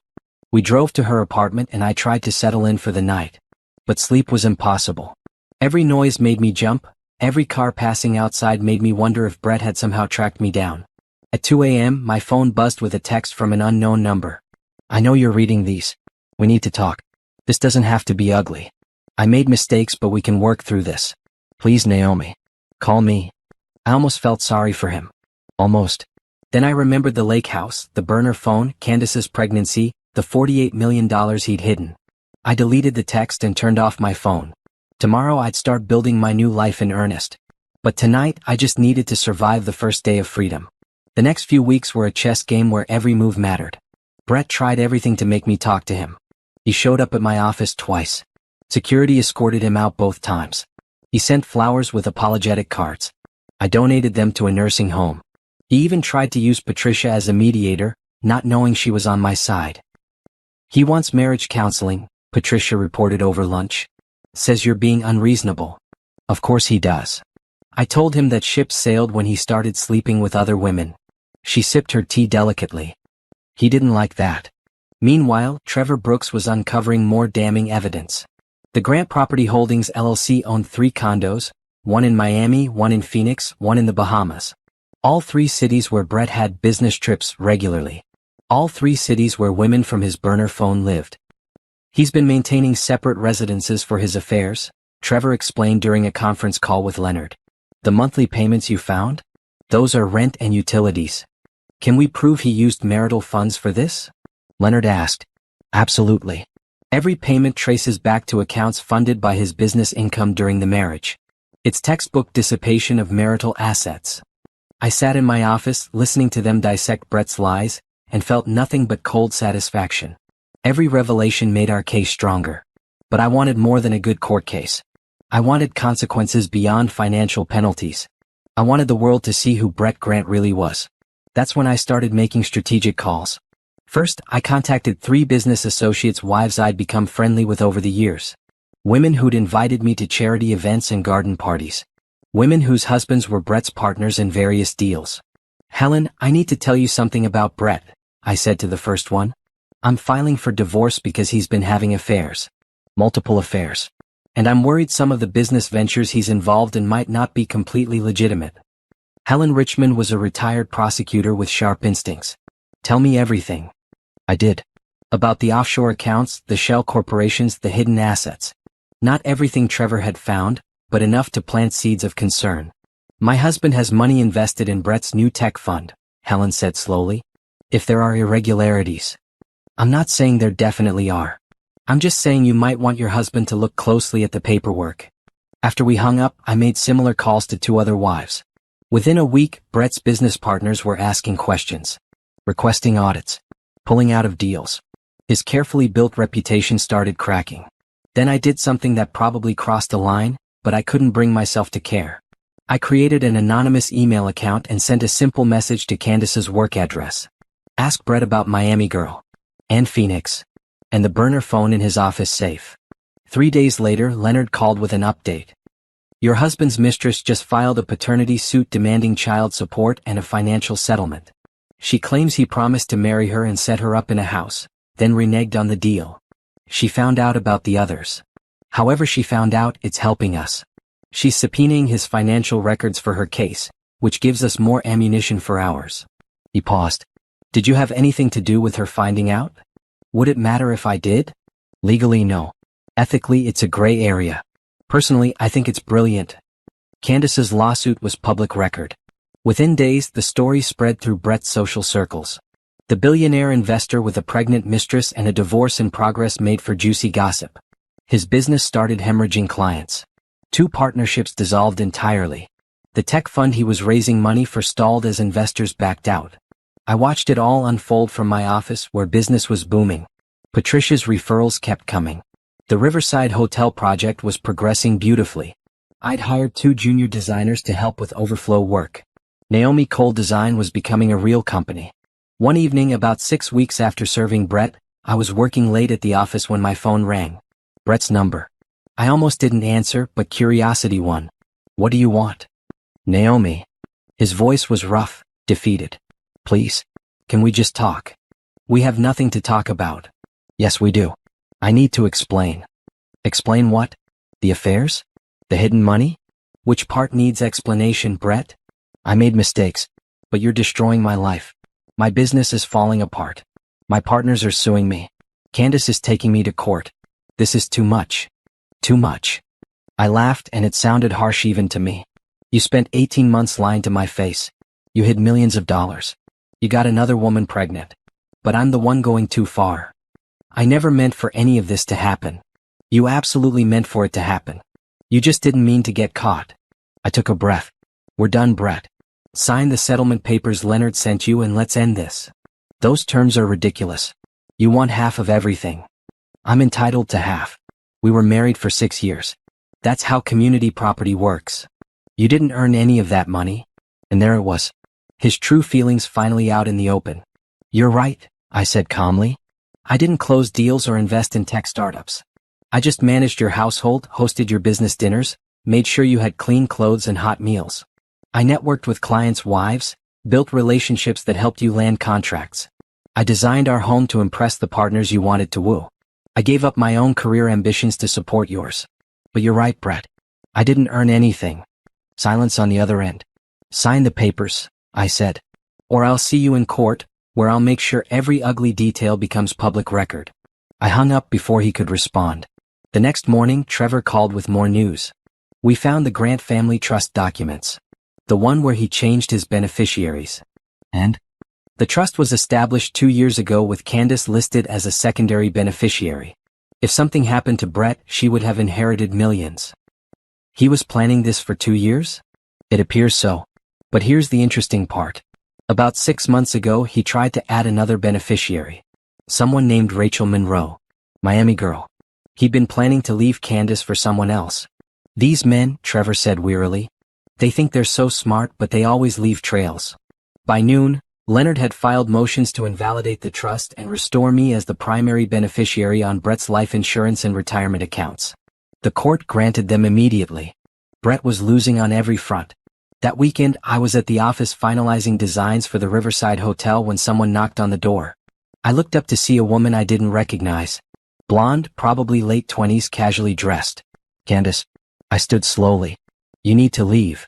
We drove to her apartment and I tried to settle in for the night. But sleep was impossible. Every noise made me jump, every car passing outside made me wonder if Brett had somehow tracked me down. At 2 a.m., my phone buzzed with a text from an unknown number. I know you're reading these. We need to talk. This doesn't have to be ugly. I made mistakes, but we can work through this. Please, Naomi. Call me. I almost felt sorry for him. Almost. Then I remembered the lake house, the burner phone, Candace's pregnancy, the $48 million he'd hidden. I deleted the text and turned off my phone. Tomorrow I'd start building my new life in earnest. But tonight I just needed to survive the first day of freedom. The next few weeks were a chess game where every move mattered. Brett tried everything to make me talk to him. He showed up at my office twice. Security escorted him out both times. He sent flowers with apologetic cards. I donated them to a nursing home. He even tried to use Patricia as a mediator, not knowing she was on my side. He wants marriage counseling, Patricia reported over lunch. Says you're being unreasonable. Of course he does. I told him that ships sailed when he started sleeping with other women. She sipped her tea delicately. He didn't like that. Meanwhile, Trevor Brooks was uncovering more damning evidence. The Grant Property Holdings LLC owned 3 condos, one in Miami, one in Phoenix, one in the Bahamas. All 3 cities where Brett had business trips regularly. All 3 cities where women from his burner phone lived. He's been maintaining separate residences for his affairs, Trevor explained during a conference call with Leonard. The monthly payments you found? Those are rent and utilities. Can we prove he used marital funds for this? Leonard asked. Absolutely. Every payment traces back to accounts funded by his business income during the marriage. It's textbook dissipation of marital assets. I sat in my office, listening to them dissect Brett's lies, and felt nothing but cold satisfaction. Every revelation made our case stronger. But I wanted more than a good court case. I wanted consequences beyond financial penalties. I wanted the world to see who Brett Grant really was. That's when I started making strategic calls. First, I contacted 3 business associates' wives I'd become friendly with over the years. Women who'd invited me to charity events and garden parties. Women whose husbands were Brett's partners in various deals. "Helen, I need to tell you something about Brett," I said to the first one. "I'm filing for divorce because he's been having affairs. Multiple affairs. And I'm worried some of the business ventures he's involved in might not be completely legitimate." Helen Richmond was a retired prosecutor with sharp instincts. "Tell me everything." I did. About the offshore accounts, the shell corporations, the hidden assets. Not everything Trevor had found, but enough to plant seeds of concern. "My husband has money invested in Brett's new tech fund," Helen said slowly. "If there are irregularities." "I'm not saying there definitely are. I'm just saying you might want your husband to look closely at the paperwork." After we hung up, I made similar calls to 2 other wives. Within a week, Brett's business partners were asking questions, requesting audits, pulling out of deals. His carefully built reputation started cracking. Then I did something that probably crossed a line, but I couldn't bring myself to care. I created an anonymous email account and sent a simple message to Candace's work address. "Ask Brett about Miami Girl. And Phoenix." And the burner phone in his office safe. 3 days later, Leonard called with an update. "Your husband's mistress just filed a paternity suit demanding child support and a financial settlement. She claims he promised to marry her and set her up in a house, then reneged on the deal. She found out about the others. However she found out, it's helping us. She's subpoenaing his financial records for her case, which gives us more ammunition for ours." He paused. "Did you have anything to do with her finding out?" "Would it matter if I did?" "Legally, no. Ethically, it's a gray area. Personally, I think it's brilliant." Candace's lawsuit was public record. Within days, the story spread through Brett's social circles. The billionaire investor with a pregnant mistress and a divorce in progress made for juicy gossip. His business started hemorrhaging clients. 2 partnerships dissolved entirely. The tech fund he was raising money for stalled as investors backed out. I watched it all unfold from my office where business was booming. Patricia's referrals kept coming. The Riverside Hotel project was progressing beautifully. I'd hired 2 junior designers to help with overflow work. Naomi Cole Design was becoming a real company. One evening, about 6 weeks after serving Brett, I was working late at the office when my phone rang. Brett's number. I almost didn't answer, but curiosity won. "What do you want?" "Naomi." His voice was rough, defeated. "Please. Can we just talk?" "We have nothing to talk about." "Yes, we do. I need to explain." "Explain what? The affairs? The hidden money? Which part needs explanation, Brett?" "I made mistakes, but you're destroying my life. My business is falling apart. My partners are suing me. Candace is taking me to court. This is too much. Too much." I laughed, and it sounded harsh even to me. "You spent 18 months lying to my face. You hid millions of dollars. You got another woman pregnant. But I'm the one going too far. I never meant for any of this to happen. You absolutely meant for it to happen. You just didn't mean to get caught." I took a breath. "We're done, Brett. Sign the settlement papers Leonard sent you and let's end this." "Those terms are ridiculous. You want half of everything." "I'm entitled to half. We were married for 6 years. That's how community property works. You didn't earn any of that money." And there it was. His true feelings finally out in the open. "You're right," I said calmly. "I didn't close deals or invest in tech startups. I just managed your household, hosted your business dinners, made sure you had clean clothes and hot meals. I networked with clients' wives, built relationships that helped you land contracts. I designed our home to impress the partners you wanted to woo. I gave up my own career ambitions to support yours. But you're right, Brett. I didn't earn anything." Silence on the other end. "Sign the papers," I said. "Or I'll see you in court, where I'll make sure every ugly detail becomes public record." I hung up before he could respond. The next morning, Trevor called with more news. We found the Grant family trust documents. The one where he changed his beneficiaries. And? The trust was established 2 years ago with Candace listed as a secondary beneficiary. If something happened to Brett, she would have inherited millions. He was planning this for 2 years? It appears so. But here's the interesting part. About 6 months ago, he tried to add another beneficiary. Someone named Rachel Monroe. Miami girl. He'd been planning to leave Candace for someone else. These men, Trevor said wearily. They think they're so smart, but they always leave trails. By noon, Leonard had filed motions to invalidate the trust and restore me as the primary beneficiary on Brett's life insurance and retirement accounts. The court granted them immediately. Brett was losing on every front. That weekend, I was at the office finalizing designs for the Riverside Hotel when someone knocked on the door. I looked up to see a woman I didn't recognize. Blonde, probably late 20s, casually dressed. Candace. I stood slowly. You need to leave.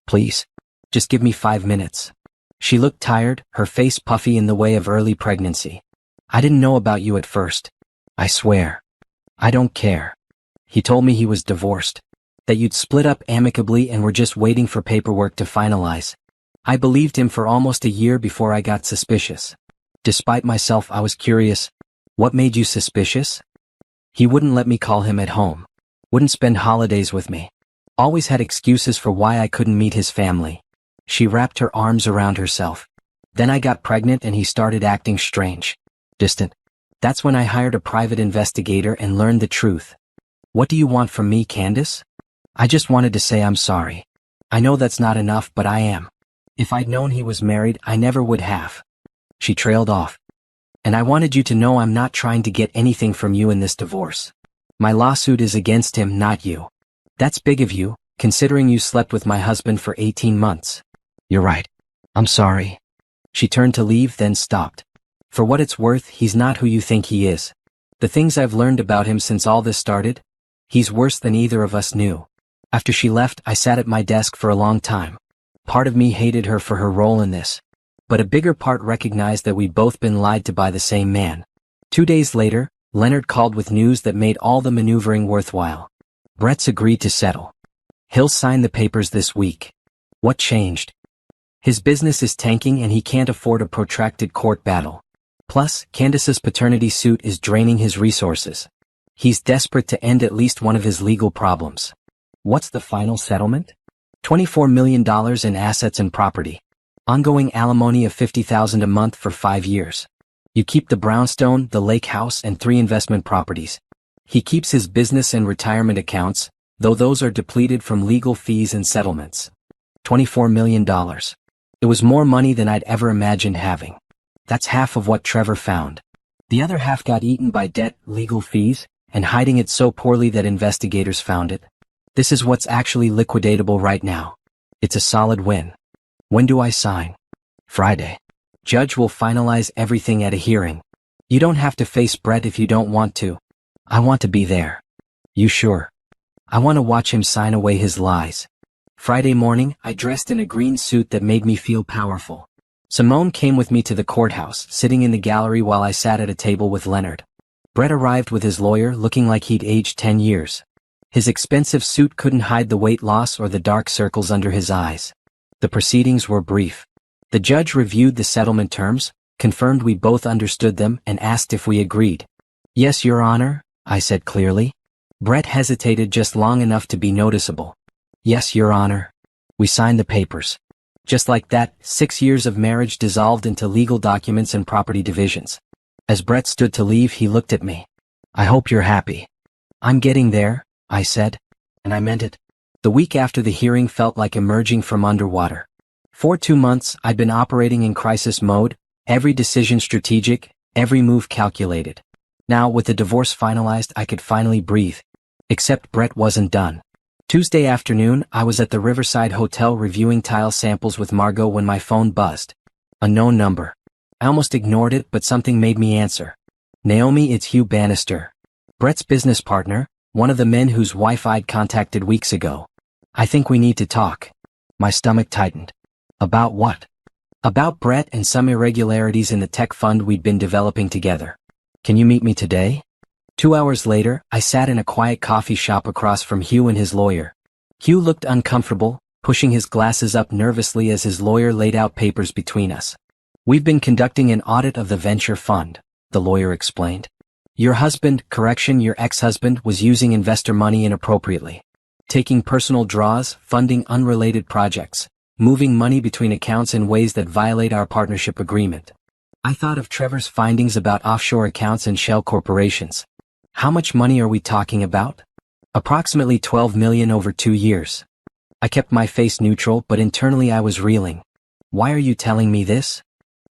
Please. Just give me 5 minutes. She looked tired, her face puffy in the way of early pregnancy. I didn't know about you at first. I swear. I don't care. He told me he was divorced. That you'd split up amicably and were just waiting for paperwork to finalize. I believed him for almost a year before I got suspicious. Despite myself, I was curious. What made you suspicious? He wouldn't let me call him at home. Wouldn't spend holidays with me. Always had excuses for why I couldn't meet his family. She wrapped her arms around herself. Then I got pregnant and he started acting strange. Distant. That's when I hired a private investigator and learned the truth. What do you want from me, Candace? I just wanted to say I'm sorry. I know that's not enough, but I am. If I'd known he was married, I never would have. She trailed off. And I wanted you to know I'm not trying to get anything from you in this divorce. My lawsuit is against him, not you. That's big of you, considering you slept with my husband for 18 months. You're right. I'm sorry. She turned to leave, then stopped. For what it's worth, he's not who you think he is. The things I've learned about him since all this started, he's worse than either of us knew. After she left, I sat at my desk for a long time. Part of me hated her for her role in this. But a bigger part recognized that we'd both been lied to by the same man. 2 days later, Leonard called with news that made all the maneuvering worthwhile. Brett's agreed to settle. He'll sign the papers this week. What changed? His business is tanking and he can't afford a protracted court battle. Plus, Candace's paternity suit is draining his resources. He's desperate to end at least one of his legal problems. What's the final settlement? $24 million in assets and property. Ongoing alimony of $50,000 a month for 5 years. You keep the brownstone, the lake house, and 3 investment properties. He keeps his business and retirement accounts, though those are depleted from legal fees and settlements. $24 million. It was more money than I'd ever imagined having. That's half of what Trevor found. The other half got eaten by debt, legal fees, and hiding it so poorly that investigators found it. This is what's actually liquidatable right now. It's a solid win. When do I sign? Friday. Judge will finalize everything at a hearing. You don't have to face Brett if you don't want to. I want to be there. You sure? I want to watch him sign away his lies. Friday morning, I dressed in a green suit that made me feel powerful. Simone came with me to the courthouse, sitting in the gallery while I sat at a table with Leonard. Brett arrived with his lawyer, looking like he'd aged 10 years. His expensive suit couldn't hide the weight loss or the dark circles under his eyes. The proceedings were brief. The judge reviewed the settlement terms, confirmed we both understood them, and asked if we agreed. Yes, Your Honor, I said clearly. Brett hesitated just long enough to be noticeable. Yes, Your Honor. We signed the papers. Just like that, 6 years of marriage dissolved into legal documents and property divisions. As Brett stood to leave, he looked at me. I hope you're happy. I'm getting there, I said. And I meant it. The week after the hearing felt like emerging from underwater. For 2 months, I'd been operating in crisis mode, every decision strategic, every move calculated. Now, with the divorce finalized, I could finally breathe. Except Brett wasn't done. Tuesday afternoon, I was at the Riverside Hotel reviewing tile samples with Margot when my phone buzzed. A known number. I almost ignored it, but something made me answer. Naomi, it's Hugh Bannister. Brett's business partner, one of the men whose wife I'd contacted weeks ago. I think we need to talk. My stomach tightened. About what? About Brett and some irregularities in the tech fund we'd been developing together. Can you meet me today? 2 hours later, I sat in a quiet coffee shop across from Hugh and his lawyer. Hugh looked uncomfortable, pushing his glasses up nervously as his lawyer laid out papers between us. We've been conducting an audit of the venture fund, the lawyer explained. Your ex-husband was using investor money inappropriately. Taking personal draws, funding unrelated projects. moving money between accounts in ways that violate our partnership agreement. I thought of Trevor's findings about offshore accounts and shell corporations. How much money are we talking about? Approximately 12 million over 2 years. I kept my face neutral, but internally I was reeling. Why are you telling me this?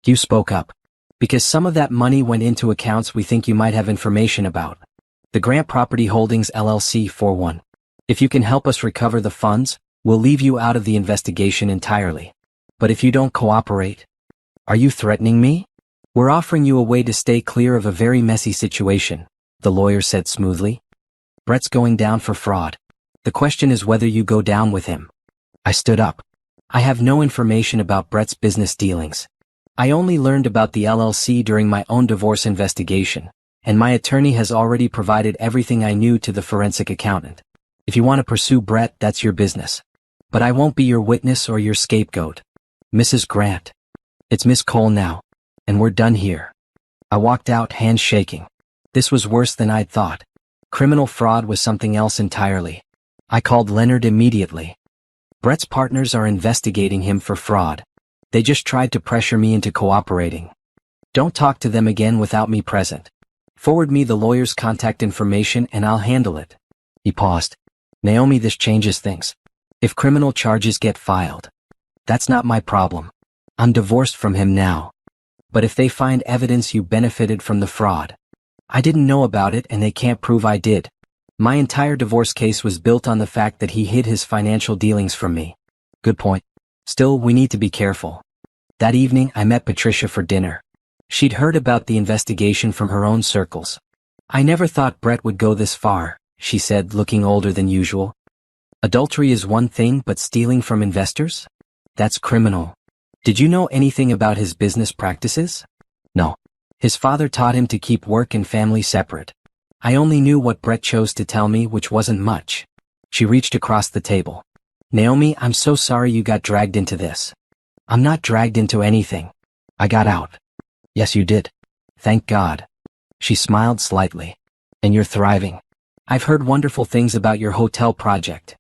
You spoke up. Because some of that money went into accounts we think you might have information about. The Grant Property Holdings LLC 41. If you can help us recover the funds, we'll leave you out of the investigation entirely. But if you don't cooperate, are you threatening me? We're offering you a way to stay clear of a very messy situation, the lawyer said smoothly. Brett's going down for fraud. The question is whether you go down with him. I stood up. I have no information about Brett's business dealings. I only learned about the LLC during my own divorce investigation, and my attorney has already provided everything I knew to the forensic accountant. If you want to pursue Brett, that's your business. But I won't be your witness or your scapegoat. Mrs. Grant. It's Miss Cole now. And we're done here. I walked out, hands shaking. This was worse than I'd thought. Criminal fraud was something else entirely. I called Leonard immediately. Brett's partners are investigating him for fraud. They just tried to pressure me into cooperating. Don't talk to them again without me present. Forward me the lawyer's contact information and I'll handle it. He paused. Naomi, this changes things. If criminal charges get filed, that's not my problem. I'm divorced from him now. But if they find evidence you benefited from the fraud, I didn't know about it and they can't prove I did. My entire divorce case was built on the fact that he hid his financial dealings from me. Good point. Still, we need to be careful. That evening, I met Patricia for dinner. She'd heard about the investigation from her own circles. I never thought Brett would go this far, she said, looking older than usual. Adultery is one thing, but stealing from investors? That's criminal. Did you know anything about his business practices? No. His father taught him to keep work and family separate. I only knew what Brett chose to tell me, which wasn't much. She reached across the table. Naomi, I'm so sorry you got dragged into this. I'm not dragged into anything. I got out. Yes, you did. Thank God. She smiled slightly. And you're thriving. I've heard wonderful things about your hotel project.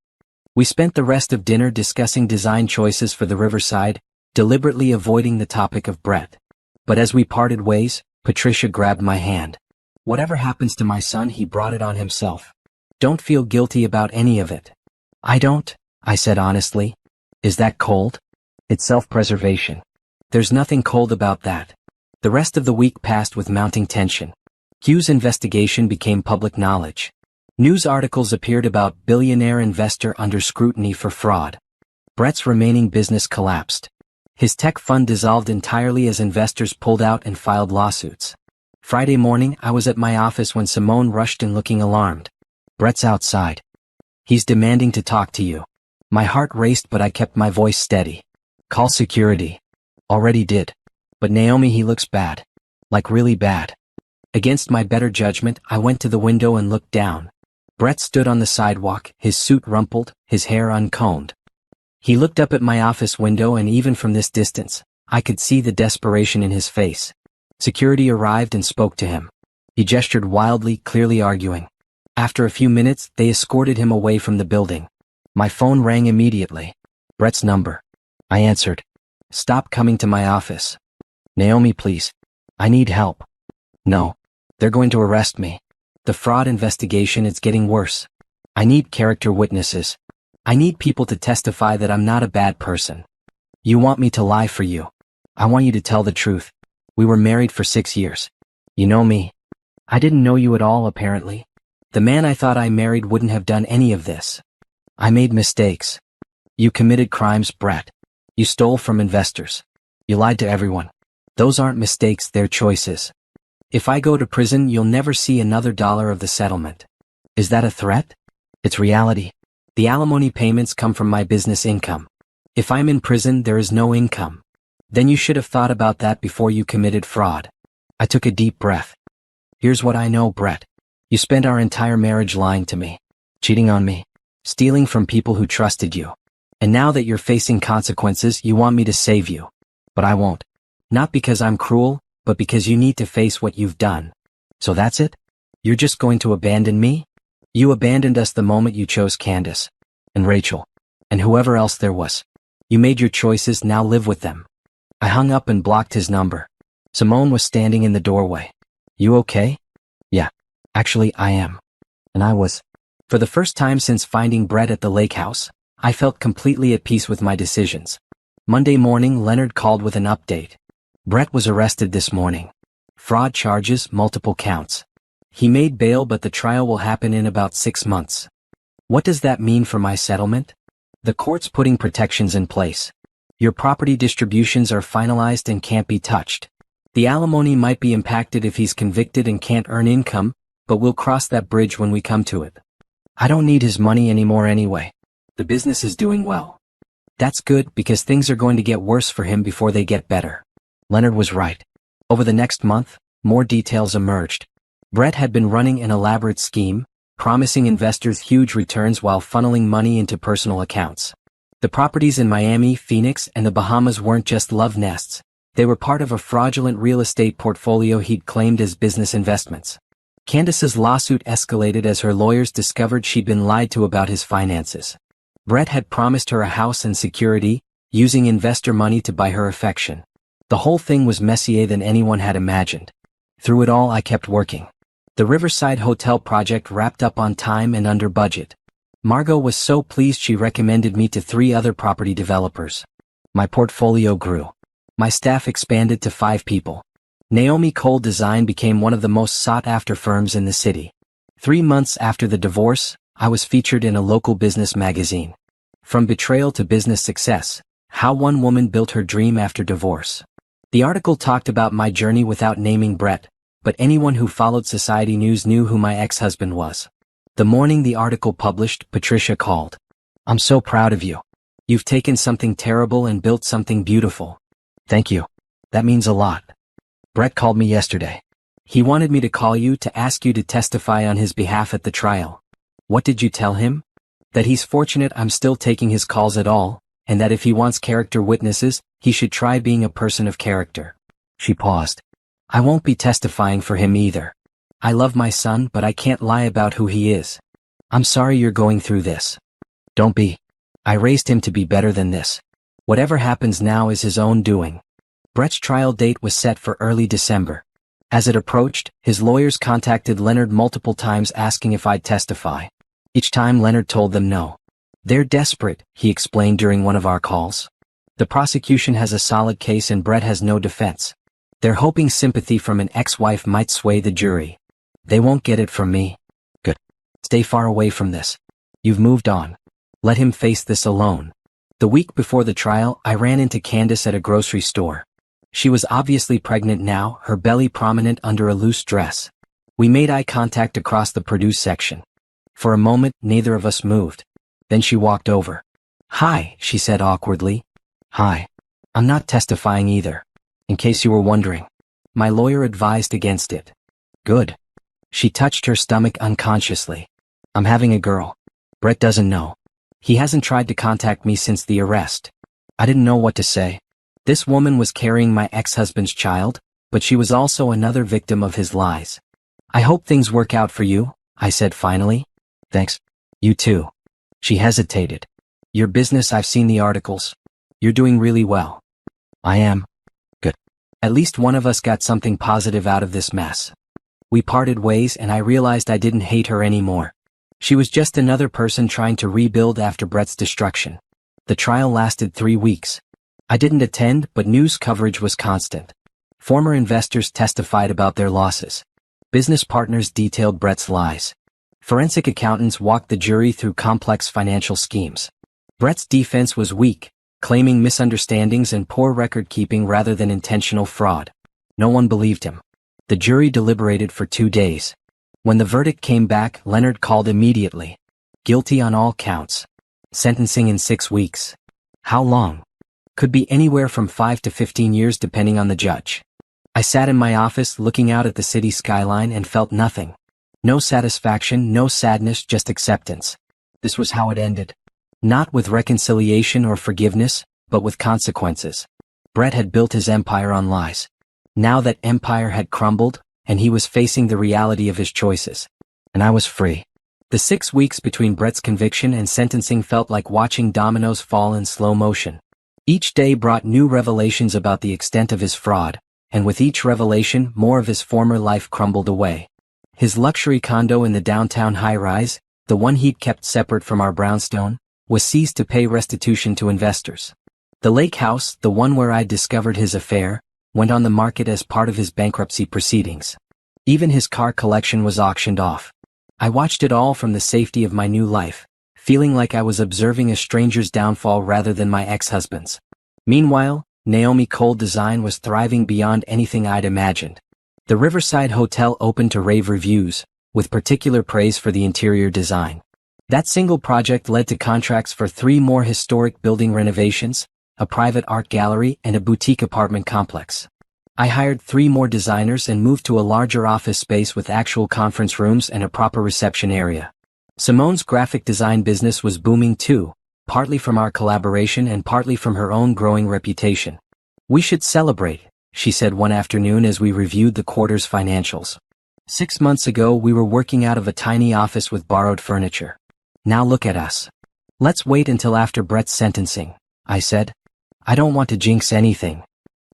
We spent the rest of dinner discussing design choices for the riverside, deliberately avoiding the topic of Brett. But as we parted ways, Patricia grabbed my hand. Whatever happens to my son, he brought it on himself. Don't feel guilty about any of it. I don't, I said honestly. Is that cold? It's self-preservation. There's nothing cold about that. The rest of the week passed with mounting tension. Hugh's investigation became public knowledge. News articles appeared about billionaire investor under scrutiny for fraud. Brett's remaining business collapsed. His tech fund dissolved entirely as investors pulled out and filed lawsuits. Friday morning, I was at my office when Simone rushed in looking alarmed. Brett's outside. He's demanding to talk to you. My heart raced, but I kept my voice steady. Call security. Already did. But Naomi, he looks bad. Like really bad. Against my better judgment, I went to the window and looked down. Brett stood on the sidewalk, his suit rumpled, his hair uncombed. He looked up at my office window, and even from this distance, I could see the desperation in his face. Security arrived and spoke to him. He gestured wildly, clearly arguing. After a few minutes, they escorted him away from the building. My phone rang immediately. Brett's number. I answered. Stop coming to my office. Naomi, please. I need help. No. They're going to arrest me. The fraud investigation is getting worse. I need character witnesses. I need people to testify that I'm not a bad person. You want me to lie for you. I want you to tell the truth. We were married for 6 years. You know me. I didn't know you at all, apparently. The man I thought I married wouldn't have done any of this. I made mistakes. You committed crimes, Brett. You stole from investors. You lied to everyone. Those aren't mistakes, they're choices. If I go to prison, you'll never see another dollar of the settlement. Is that a threat? It's reality. The alimony payments come from my business income. If I'm in prison, there is no income. Then you should have thought about that before you committed fraud. I took a deep breath. Here's what I know, Brett. You spent our entire marriage lying to me, cheating on me, stealing from people who trusted you. And now that you're facing consequences, you want me to save you. But I won't. Not because I'm cruel, but because you need to face what you've done. So that's it? You're just going to abandon me? You abandoned us the moment you chose Candace, and Rachel, and whoever else there was. You made your choices, now live with them. I hung up and blocked his number. Simone was standing in the doorway. You okay? Yeah. Actually, I am. And I was. For the first time since finding Brett at the lake house, I felt completely at peace with my decisions. Monday morning, Leonard called with an update. Brett was arrested this morning. Fraud charges, multiple counts. He made bail, but the trial will happen in about 6 months. What does that mean for my settlement? The court's putting protections in place. Your property distributions are finalized and can't be touched. The alimony might be impacted if he's convicted and can't earn income, but we'll cross that bridge when we come to it. I don't need his money anymore anyway. The business is doing well. That's good, because things are going to get worse for him before they get better. Leonard was right. Over the next month, more details emerged. Brett had been running an elaborate scheme, promising investors huge returns while funneling money into personal accounts. The properties in Miami, Phoenix, and the Bahamas weren't just love nests. They were part of a fraudulent real estate portfolio he'd claimed as business investments. Candace's lawsuit escalated as her lawyers discovered she'd been lied to about his finances. Brett had promised her a house and security, using investor money to buy her affection. The whole thing was messier than anyone had imagined. Through it all, I kept working. The Riverside Hotel project wrapped up on time and under budget. Margot was so pleased she recommended me to 3 other property developers. My portfolio grew. My staff expanded to 5 people. Naomi Cole Design became one of the most sought-after firms in the city. 3 months after the divorce, I was featured in a local business magazine. From betrayal to business success, how one woman built her dream after divorce. The article talked about my journey without naming Brett, but anyone who followed society news knew who my ex-husband was. The morning the article published, Patricia called. I'm so proud of you. You've taken something terrible and built something beautiful. Thank you. That means a lot. Brett called me yesterday. He wanted me to call you to ask you to testify on his behalf at the trial. What did you tell him? That he's fortunate I'm still taking his calls at all, and that if he wants character witnesses, he should try being a person of character. She paused. I won't be testifying for him either. I love my son, but I can't lie about who he is. I'm sorry you're going through this. Don't be. I raised him to be better than this. Whatever happens now is his own doing. Brett's trial date was set for early December. As it approached, his lawyers contacted Leonard multiple times asking if I'd testify. Each time Leonard told them no. They're desperate, he explained during one of our calls. The prosecution has a solid case and Brett has no defense. They're hoping sympathy from an ex-wife might sway the jury. They won't get it from me. Good. Stay far away from this. You've moved on. Let him face this alone. The week before the trial, I ran into Candace at a grocery store. She was obviously pregnant now, her belly prominent under a loose dress. We made eye contact across the produce section. For a moment, neither of us moved. Then she walked over. Hi, she said awkwardly. Hi. I'm not testifying either. In case you were wondering. My lawyer advised against it. Good. She touched her stomach unconsciously. I'm having a girl. Brett doesn't know. He hasn't tried to contact me since the arrest. I didn't know what to say. This woman was carrying my ex-husband's child, but she was also another victim of his lies. I hope things work out for you, I said finally. Thanks. You too. She hesitated. Your business, I've seen the articles. You're doing really well. I am. Good. At least one of us got something positive out of this mess. We parted ways and I realized I didn't hate her anymore. She was just another person trying to rebuild after Brett's destruction. The trial lasted 3 weeks. I didn't attend, but news coverage was constant. Former investors testified about their losses. Business partners detailed Brett's lies. Forensic accountants walked the jury through complex financial schemes. Brett's defense was weak, claiming misunderstandings and poor record-keeping rather than intentional fraud. No one believed him. The jury deliberated for 2 days. When the verdict came back, Leonard called immediately. Guilty on all counts. Sentencing in 6 weeks. How long? Could be anywhere from 5 to 15 years depending on the judge. I sat in my office looking out at the city skyline and felt nothing. No satisfaction, no sadness, just acceptance. This was how it ended. Not with reconciliation or forgiveness, but with consequences. Brett had built his empire on lies. Now that empire had crumbled, and he was facing the reality of his choices. And I was free. The 6 weeks between Brett's conviction and sentencing felt like watching dominoes fall in slow motion. Each day brought new revelations about the extent of his fraud, and with each revelation more of his former life crumbled away. His luxury condo in the downtown high-rise, the one he'd kept separate from our brownstone, was seized to pay restitution to investors. The lake house, the one where I'd discovered his affair, went on the market as part of his bankruptcy proceedings. Even his car collection was auctioned off. I watched it all from the safety of my new life, feeling like I was observing a stranger's downfall rather than my ex-husband's. Meanwhile, Naomi Cole Design was thriving beyond anything I'd imagined. The Riverside Hotel opened to rave reviews, with particular praise for the interior design. That single project led to contracts for 3 more historic building renovations, a private art gallery and a boutique apartment complex. I hired 3 more designers and moved to a larger office space with actual conference rooms and a proper reception area. Simone's graphic design business was booming too, partly from our collaboration and partly from her own growing reputation. "We should celebrate," she said one afternoon as we reviewed the quarter's financials. 6 months ago we were working out of a tiny office with borrowed furniture. Now look at us. "Let's wait until after Brett's sentencing," I said. I don't want to jinx anything.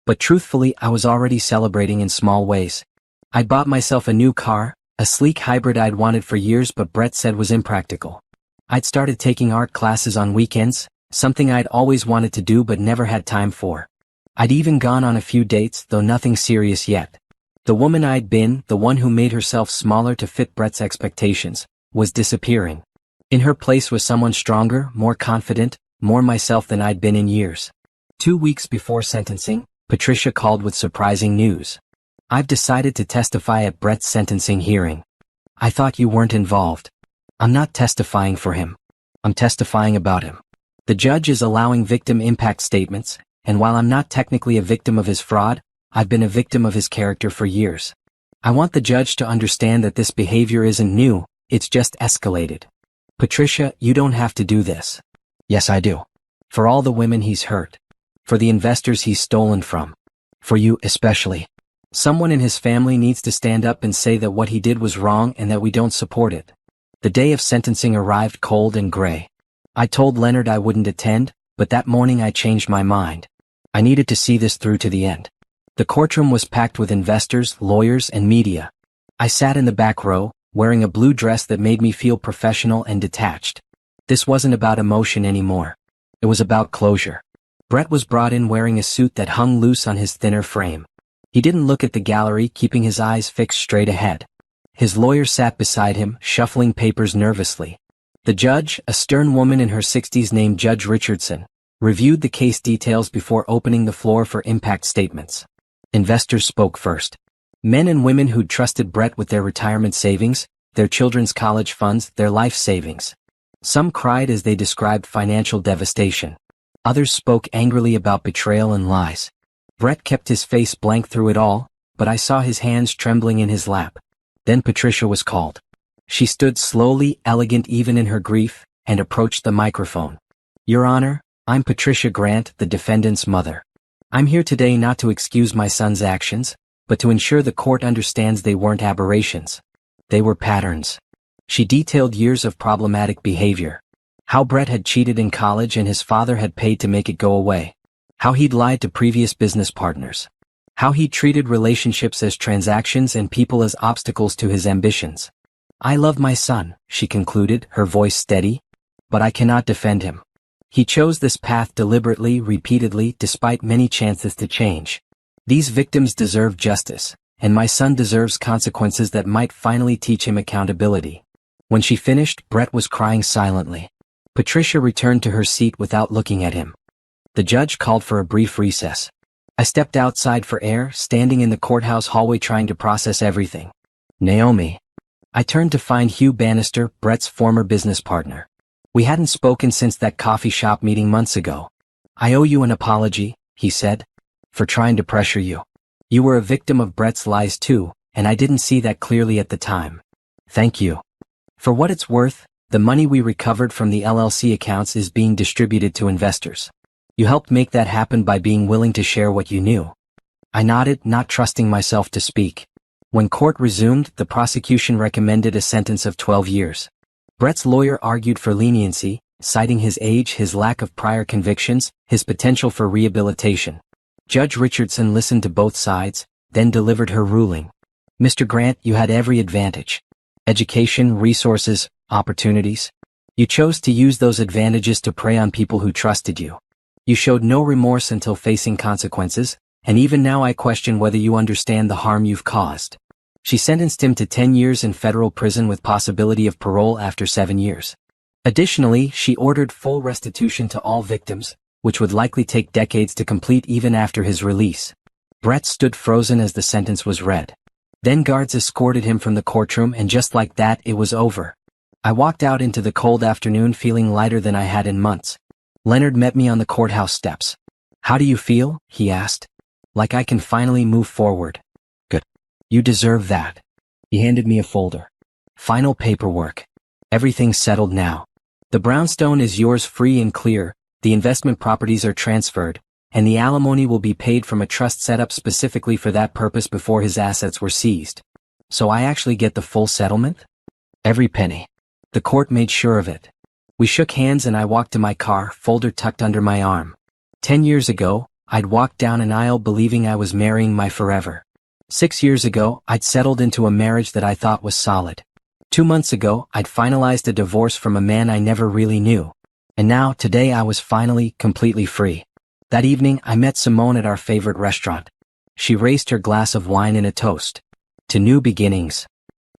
But truthfully, I was already celebrating in small ways. I'd bought myself a new car, a sleek hybrid I'd wanted for years but Brett said was impractical. I'd started taking art classes on weekends, something I'd always wanted to do but never had time for. I'd even gone on a few dates, though nothing serious yet. The woman I'd been, the one who made herself smaller to fit Brett's expectations, was disappearing. In her place was someone stronger, more confident, more myself than I'd been in years. 2 weeks before sentencing, Patricia called with surprising news. "I've decided to testify at Brett's sentencing hearing." "I thought you weren't involved." "I'm not testifying for him. I'm testifying about him." The judge is allowing victim impact statements, and while I'm not technically a victim of his fraud, I've been a victim of his character for years. I want the judge to understand that this behavior isn't new, it's just escalated. "Patricia, you don't have to do this." "Yes, I do. For all the women he's hurt. For the investors he's stolen from. For you especially. Someone in his family needs to stand up and say that what he did was wrong and that we don't support it." The day of sentencing arrived cold and gray. I told Leonard I wouldn't attend, but that morning I changed my mind. I needed to see this through to the end. The courtroom was packed with investors, lawyers, and media. I sat in the back row, wearing a blue dress that made me feel professional and detached. This wasn't about emotion anymore. It was about closure. Brett was brought in wearing a suit that hung loose on his thinner frame. He didn't look at the gallery, keeping his eyes fixed straight ahead. His lawyer sat beside him, shuffling papers nervously. The judge, a stern woman in her 60s named Judge Richardson, reviewed the case details before opening the floor for impact statements. Investors spoke first. Men and women who'd trusted Brett with their retirement savings, their children's college funds, their life savings. Some cried as they described financial devastation. Others spoke angrily about betrayal and lies. Brett kept his face blank through it all, but I saw his hands trembling in his lap. Then Patricia was called. She stood slowly, elegant even in her grief, and approached the microphone. "Your Honor, I'm Patricia Grant, the defendant's mother. I'm here today not to excuse my son's actions, but to ensure the court understands they weren't aberrations. They were patterns." She detailed years of problematic behavior. How Brett had cheated in college and his father had paid to make it go away. How he'd lied to previous business partners. How he treated relationships as transactions and people as obstacles to his ambitions. "I love my son," she concluded, her voice steady, "but I cannot defend him. He chose this path deliberately, repeatedly, despite many chances to change. These victims deserve justice, and my son deserves consequences that might finally teach him accountability." When she finished, Brett was crying silently. Patricia returned to her seat without looking at him. The judge called for a brief recess. I stepped outside for air, standing in the courthouse hallway trying to process everything. "Naomi." I turned to find Hugh Bannister, Brett's former business partner. We hadn't spoken since that coffee shop meeting months ago. "I owe you an apology," he said, "for trying to pressure you. You were a victim of Brett's lies too, and I didn't see that clearly at the time. Thank you. For what it's worth, the money we recovered from the LLC accounts is being distributed to investors. You helped make that happen by being willing to share what you knew." I nodded, not trusting myself to speak. When court resumed, the prosecution recommended a sentence of 12 years. Brett's lawyer argued for leniency, citing his age, his lack of prior convictions, his potential for rehabilitation. Judge Richardson listened to both sides, then delivered her ruling. Mr. Grant, you had every advantage. Education, resources, opportunities. You chose to use those advantages to prey on people who trusted you. You showed no remorse until facing consequences, and even now I question whether you understand the harm you've caused. She sentenced him to 10 years in federal prison with possibility of parole after 7 years. Additionally, she ordered full restitution to all victims, which would likely take decades to complete even after his release. Brett stood frozen as the sentence was read. Then guards escorted him from the courtroom, and just like that, it was over. I walked out into the cold afternoon feeling lighter than I had in months. Leonard met me on the courthouse steps. "How do you feel?" he asked. "Like I can finally move forward." "Good. You deserve that." He handed me a folder. "Final paperwork. Everything's settled now. The brownstone is yours free and clear, the investment properties are transferred, and the alimony will be paid from a trust set up specifically for that purpose before his assets were seized. So I actually get the full settlement?" "Every penny." The court made sure of it. We shook hands and I walked to my car, folder tucked under my arm. 10 years ago, I'd walked down an aisle believing I was marrying my forever. 6 years ago, I'd settled into a marriage that I thought was solid. 2 months ago, I'd finalized a divorce from a man I never really knew. And now, today, I was finally, completely free. That evening, I met Simone at our favorite restaurant. She raised her glass of wine in a toast. "To new beginnings."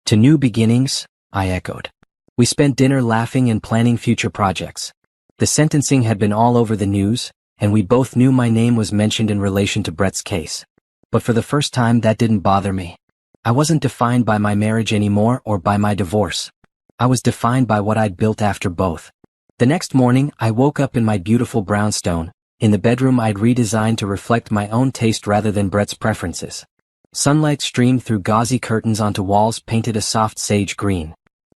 "To new beginnings," I echoed. We spent dinner laughing and planning future projects. The sentencing had been all over the news, and we both knew my name was mentioned in relation to Brett's case. But for the first time, that didn't bother me. I wasn't defined by my marriage anymore or by my divorce. I was defined by what I'd built after both. The next morning, I woke up in my beautiful brownstone, in the bedroom I'd redesigned to reflect my own taste rather than Brett's preferences. Sunlight streamed through gauzy curtains onto walls painted a soft sage green.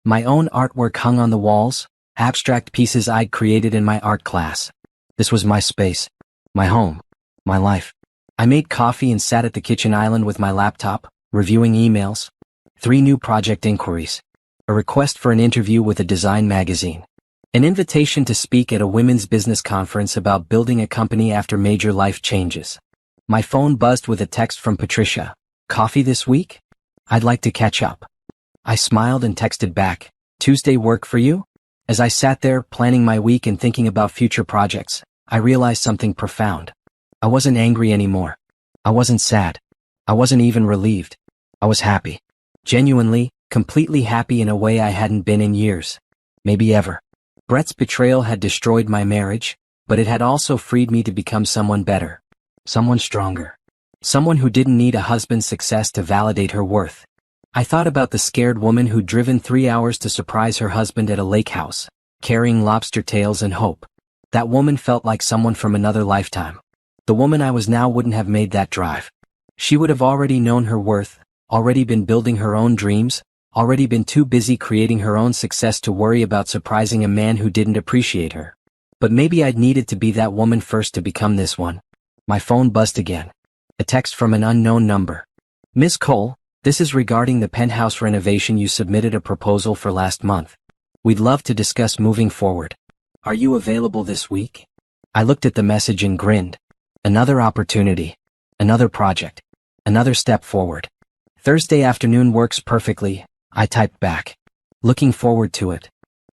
My own artwork hung on the walls, abstract pieces I'd created in my art class. This was my space, my home, my life. I made coffee and sat at the kitchen island with my laptop, reviewing emails. 3 new project inquiries. A request for an interview with a design magazine. An invitation to speak at a women's business conference about building a company after major life changes. My phone buzzed with a text from Patricia. "Coffee this week? I'd like to catch up." I smiled and texted back, "Tuesday work for you?" As I sat there, planning my week and thinking about future projects, I realized something profound. I wasn't angry anymore. I wasn't sad. I wasn't even relieved. I was happy. Genuinely, completely happy in a way I hadn't been in years. Maybe ever. Brett's betrayal had destroyed my marriage, but it had also freed me to become someone better. Someone stronger. Someone who didn't need a husband's success to validate her worth. I thought about the scared woman who'd driven 3 hours to surprise her husband at a lake house, carrying lobster tails and hope. That woman felt like someone from another lifetime. The woman I was now wouldn't have made that drive. She would have already known her worth, already been building her own dreams, already been too busy creating her own success to worry about surprising a man who didn't appreciate her. But maybe I'd needed to be that woman first to become this one. My phone buzzed again. A text from an unknown number. "Miss Cole, this is regarding the penthouse renovation you submitted a proposal for last month. We'd love to discuss moving forward. Are you available this week?" I looked at the message and grinned. Another opportunity. Another project. Another step forward. "Thursday afternoon works perfectly," I typed back. Looking forward to it.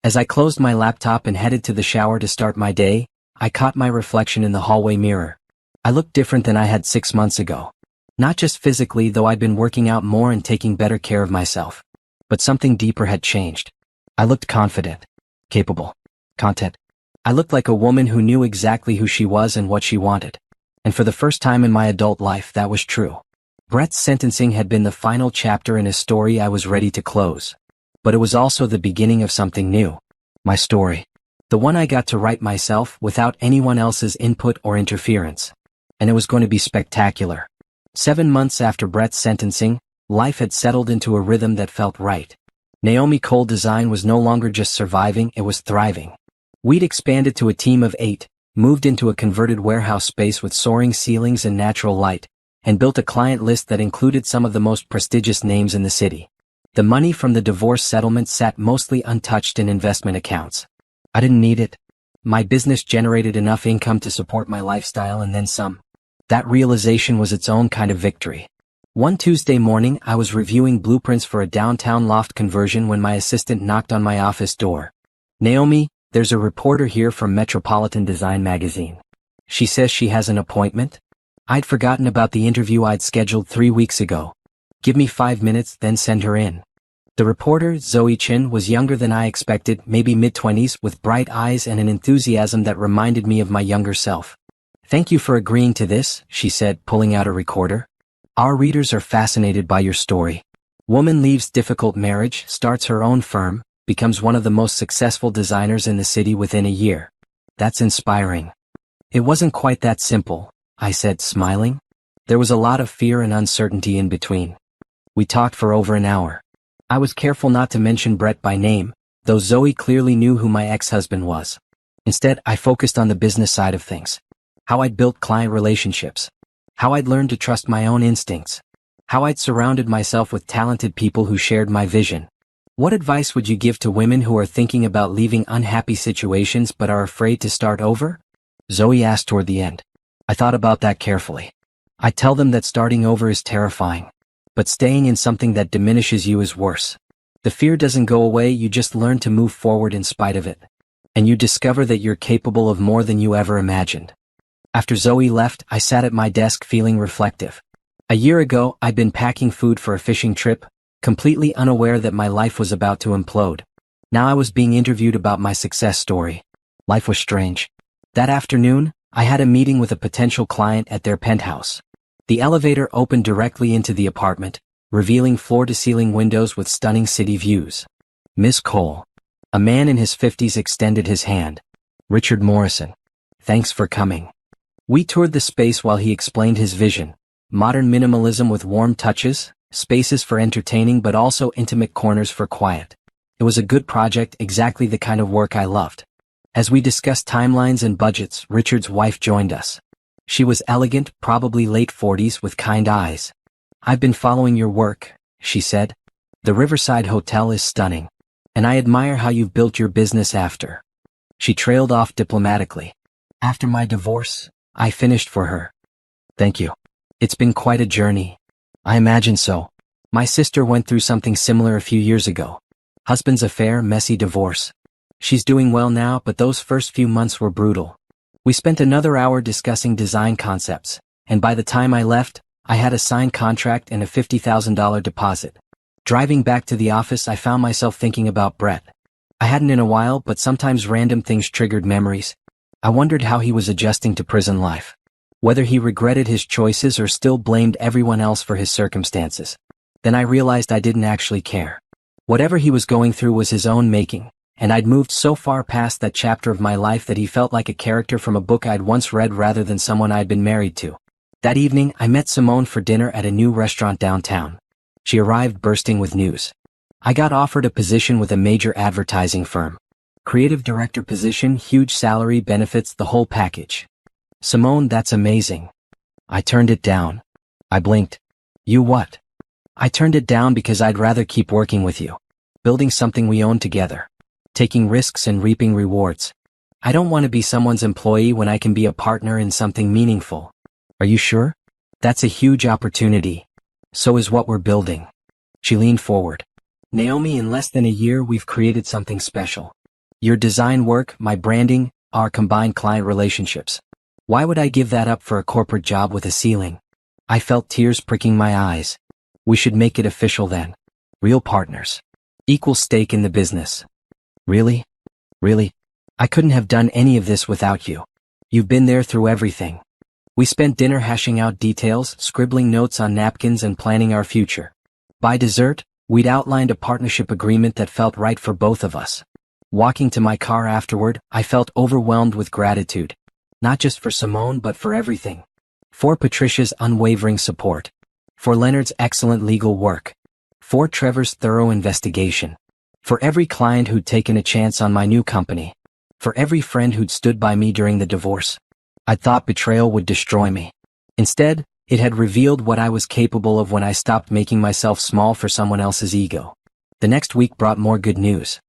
As I closed my laptop and headed to the shower to start my day, I caught my reflection in the hallway mirror. I looked different than I had 6 months ago. Not just physically, though I'd been working out more and taking better care of myself. But something deeper had changed. I looked confident, capable, content. I looked like a woman who knew exactly who she was and what she wanted. And for the first time in my adult life, that was true. Brett's sentencing had been the final chapter in a story I was ready to close. But it was also the beginning of something new. My story. The one I got to write myself without anyone else's input or interference. And it was going to be spectacular. 7 months after Brett's sentencing, life had settled into a rhythm that felt right. Naomi Cole Design was no longer just surviving, it was thriving. We'd expanded to a team of 8, moved into a converted warehouse space with soaring ceilings and natural light, and built a client list that included some of the most prestigious names in the city. The money from the divorce settlement sat mostly untouched in investment accounts. I didn't need it. My business generated enough income to support my lifestyle and then some. That realization was its own kind of victory. One Tuesday morning, I was reviewing blueprints for a downtown loft conversion when my assistant knocked on my office door. "Naomi, there's a reporter here from Metropolitan Design magazine. She says she has an appointment." I'd forgotten about the interview I'd scheduled 3 weeks ago. "Give me 5 minutes, then send her in." The reporter, Zoe Chin, was younger than I expected, maybe mid-20s, with bright eyes and an enthusiasm that reminded me of my younger self. "Thank you for agreeing to this," she said, pulling out a recorder. "Our readers are fascinated by your story. Woman leaves difficult marriage, starts her own firm, becomes one of the most successful designers in the city within a year. That's inspiring." "It wasn't quite that simple," I said, smiling. "There was a lot of fear and uncertainty in between." We talked for over an hour. I was careful not to mention Brett by name, though Zoe clearly knew who my ex-husband was. Instead, I focused on the business side of things. How I'd built client relationships. How I'd learned to trust my own instincts. How I'd surrounded myself with talented people who shared my vision. "What advice would you give to women who are thinking about leaving unhappy situations but are afraid to start over?" Zoe asked toward the end. I thought about that carefully. I tell them that starting over is terrifying. But staying in something that diminishes you is worse. The fear doesn't go away, you just learn to move forward in spite of it. And you discover that you're capable of more than you ever imagined. After Zoe left, I sat at my desk feeling reflective. A year ago, I'd been packing food for a fishing trip, completely unaware that my life was about to implode. Now I was being interviewed about my success story. Life was strange. That afternoon, I had a meeting with a potential client at their penthouse. The elevator opened directly into the apartment, revealing floor-to-ceiling windows with stunning city views. "Miss Cole." A man in his 50s extended his hand. "Richard Morrison. Thanks for coming." We toured the space while he explained his vision. Modern minimalism with warm touches, spaces for entertaining but also intimate corners for quiet. It was a good project, exactly the kind of work I loved. As we discussed timelines and budgets, Richard's wife joined us. She was elegant, probably late 40s, with kind eyes. "I've been following your work," she said. "The Riverside Hotel is stunning. And I admire how you've built your business after." She trailed off diplomatically. "After my divorce, I finished for her." "Thank you. It's been quite a journey." "I imagine so. My sister went through something similar a few years ago. Husband's affair, messy divorce. She's doing well now, but those first few months were brutal." We spent another hour discussing design concepts, and by the time I left, I had a signed contract and a $50,000 deposit. Driving back to the office, I found myself thinking about Brett. I hadn't in a while, but sometimes random things triggered memories. I wondered how he was adjusting to prison life. Whether he regretted his choices or still blamed everyone else for his circumstances. Then I realized I didn't actually care. Whatever he was going through was his own making. And I'd moved so far past that chapter of my life that he felt like a character from a book I'd once read rather than someone I'd been married to. That evening, I met Simone for dinner at a new restaurant downtown. She arrived bursting with news. I got offered a position with a major advertising firm. Creative director position, huge salary, benefits, the whole package. "Simone, that's amazing." I turned it down. I blinked. "You what?" "I turned it down because I'd rather keep working with you. Building something we own together. Taking risks and reaping rewards. I don't want to be someone's employee when I can be a partner in something meaningful." "Are you sure?" "That's a huge opportunity. So is what we're building." She leaned forward. "Naomi, in less than a year we've created something special. Your design work, my branding, our combined client relationships. Why would I give that up for a corporate job with a ceiling?" I felt tears pricking my eyes. "We should make it official then. Real partners. Equal stake in the business." "Really? Really? I couldn't have done any of this without you. You've been there through everything." We spent dinner hashing out details, scribbling notes on napkins and planning our future. By dessert, we'd outlined a partnership agreement that felt right for both of us. Walking to my car afterward, I felt overwhelmed with gratitude. Not just for Simone but for everything. For Patricia's unwavering support. For Leonard's excellent legal work. For Trevor's thorough investigation. For every client who'd taken a chance on my new company. For every friend who'd stood by me during the divorce. I thought betrayal would destroy me. Instead, it had revealed what I was capable of when I stopped making myself small for someone else's ego. The next week brought more good news.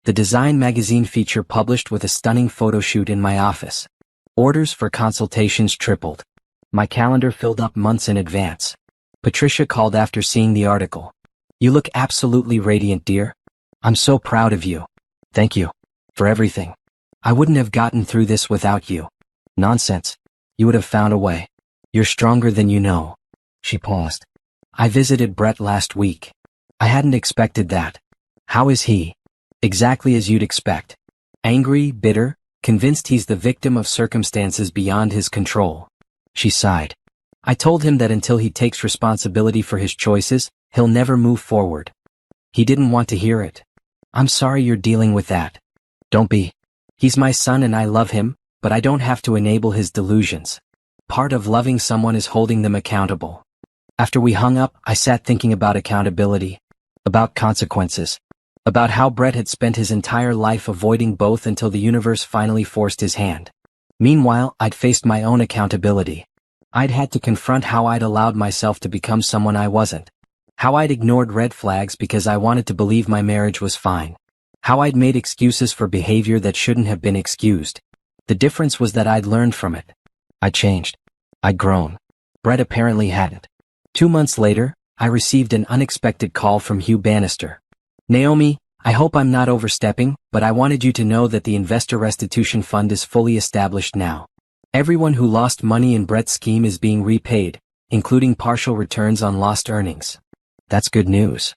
The design magazine feature published with a stunning photo shoot in my office. Orders for consultations tripled. My calendar filled up months in advance. Patricia called after seeing the article. "You look absolutely radiant, dear. I'm so proud of you. Thank you. For everything. I wouldn't have gotten through this without you." "Nonsense. You would have found a way. You're stronger than you know." She paused. "I visited Brett last week. I hadn't expected that." "How is he?" "Exactly as you'd expect. Angry, bitter, convinced he's the victim of circumstances beyond his control." She sighed. "I told him that until he takes responsibility for his choices, he'll never move forward." "He didn't want to hear it." "I'm sorry you're dealing with that." "Don't be. He's my son and I love him, but I don't have to enable his delusions. Part of loving someone is holding them accountable." After we hung up, I sat thinking about accountability, about consequences, about how Brett had spent his entire life avoiding both until the universe finally forced his hand. Meanwhile, I'd faced my own accountability. I'd had to confront how I'd allowed myself to become someone I wasn't. How I'd ignored red flags because I wanted to believe my marriage was fine. How I'd made excuses for behavior that shouldn't have been excused. The difference was that I'd learned from it. I'd changed. I'd grown. Brett apparently hadn't. 2 months later, I received an unexpected call from Hugh Bannister. "Naomi, I hope I'm not overstepping, but I wanted you to know that the investor restitution fund is fully established now. Everyone who lost money in Brett's scheme is being repaid, including partial returns on lost earnings." "That's good news."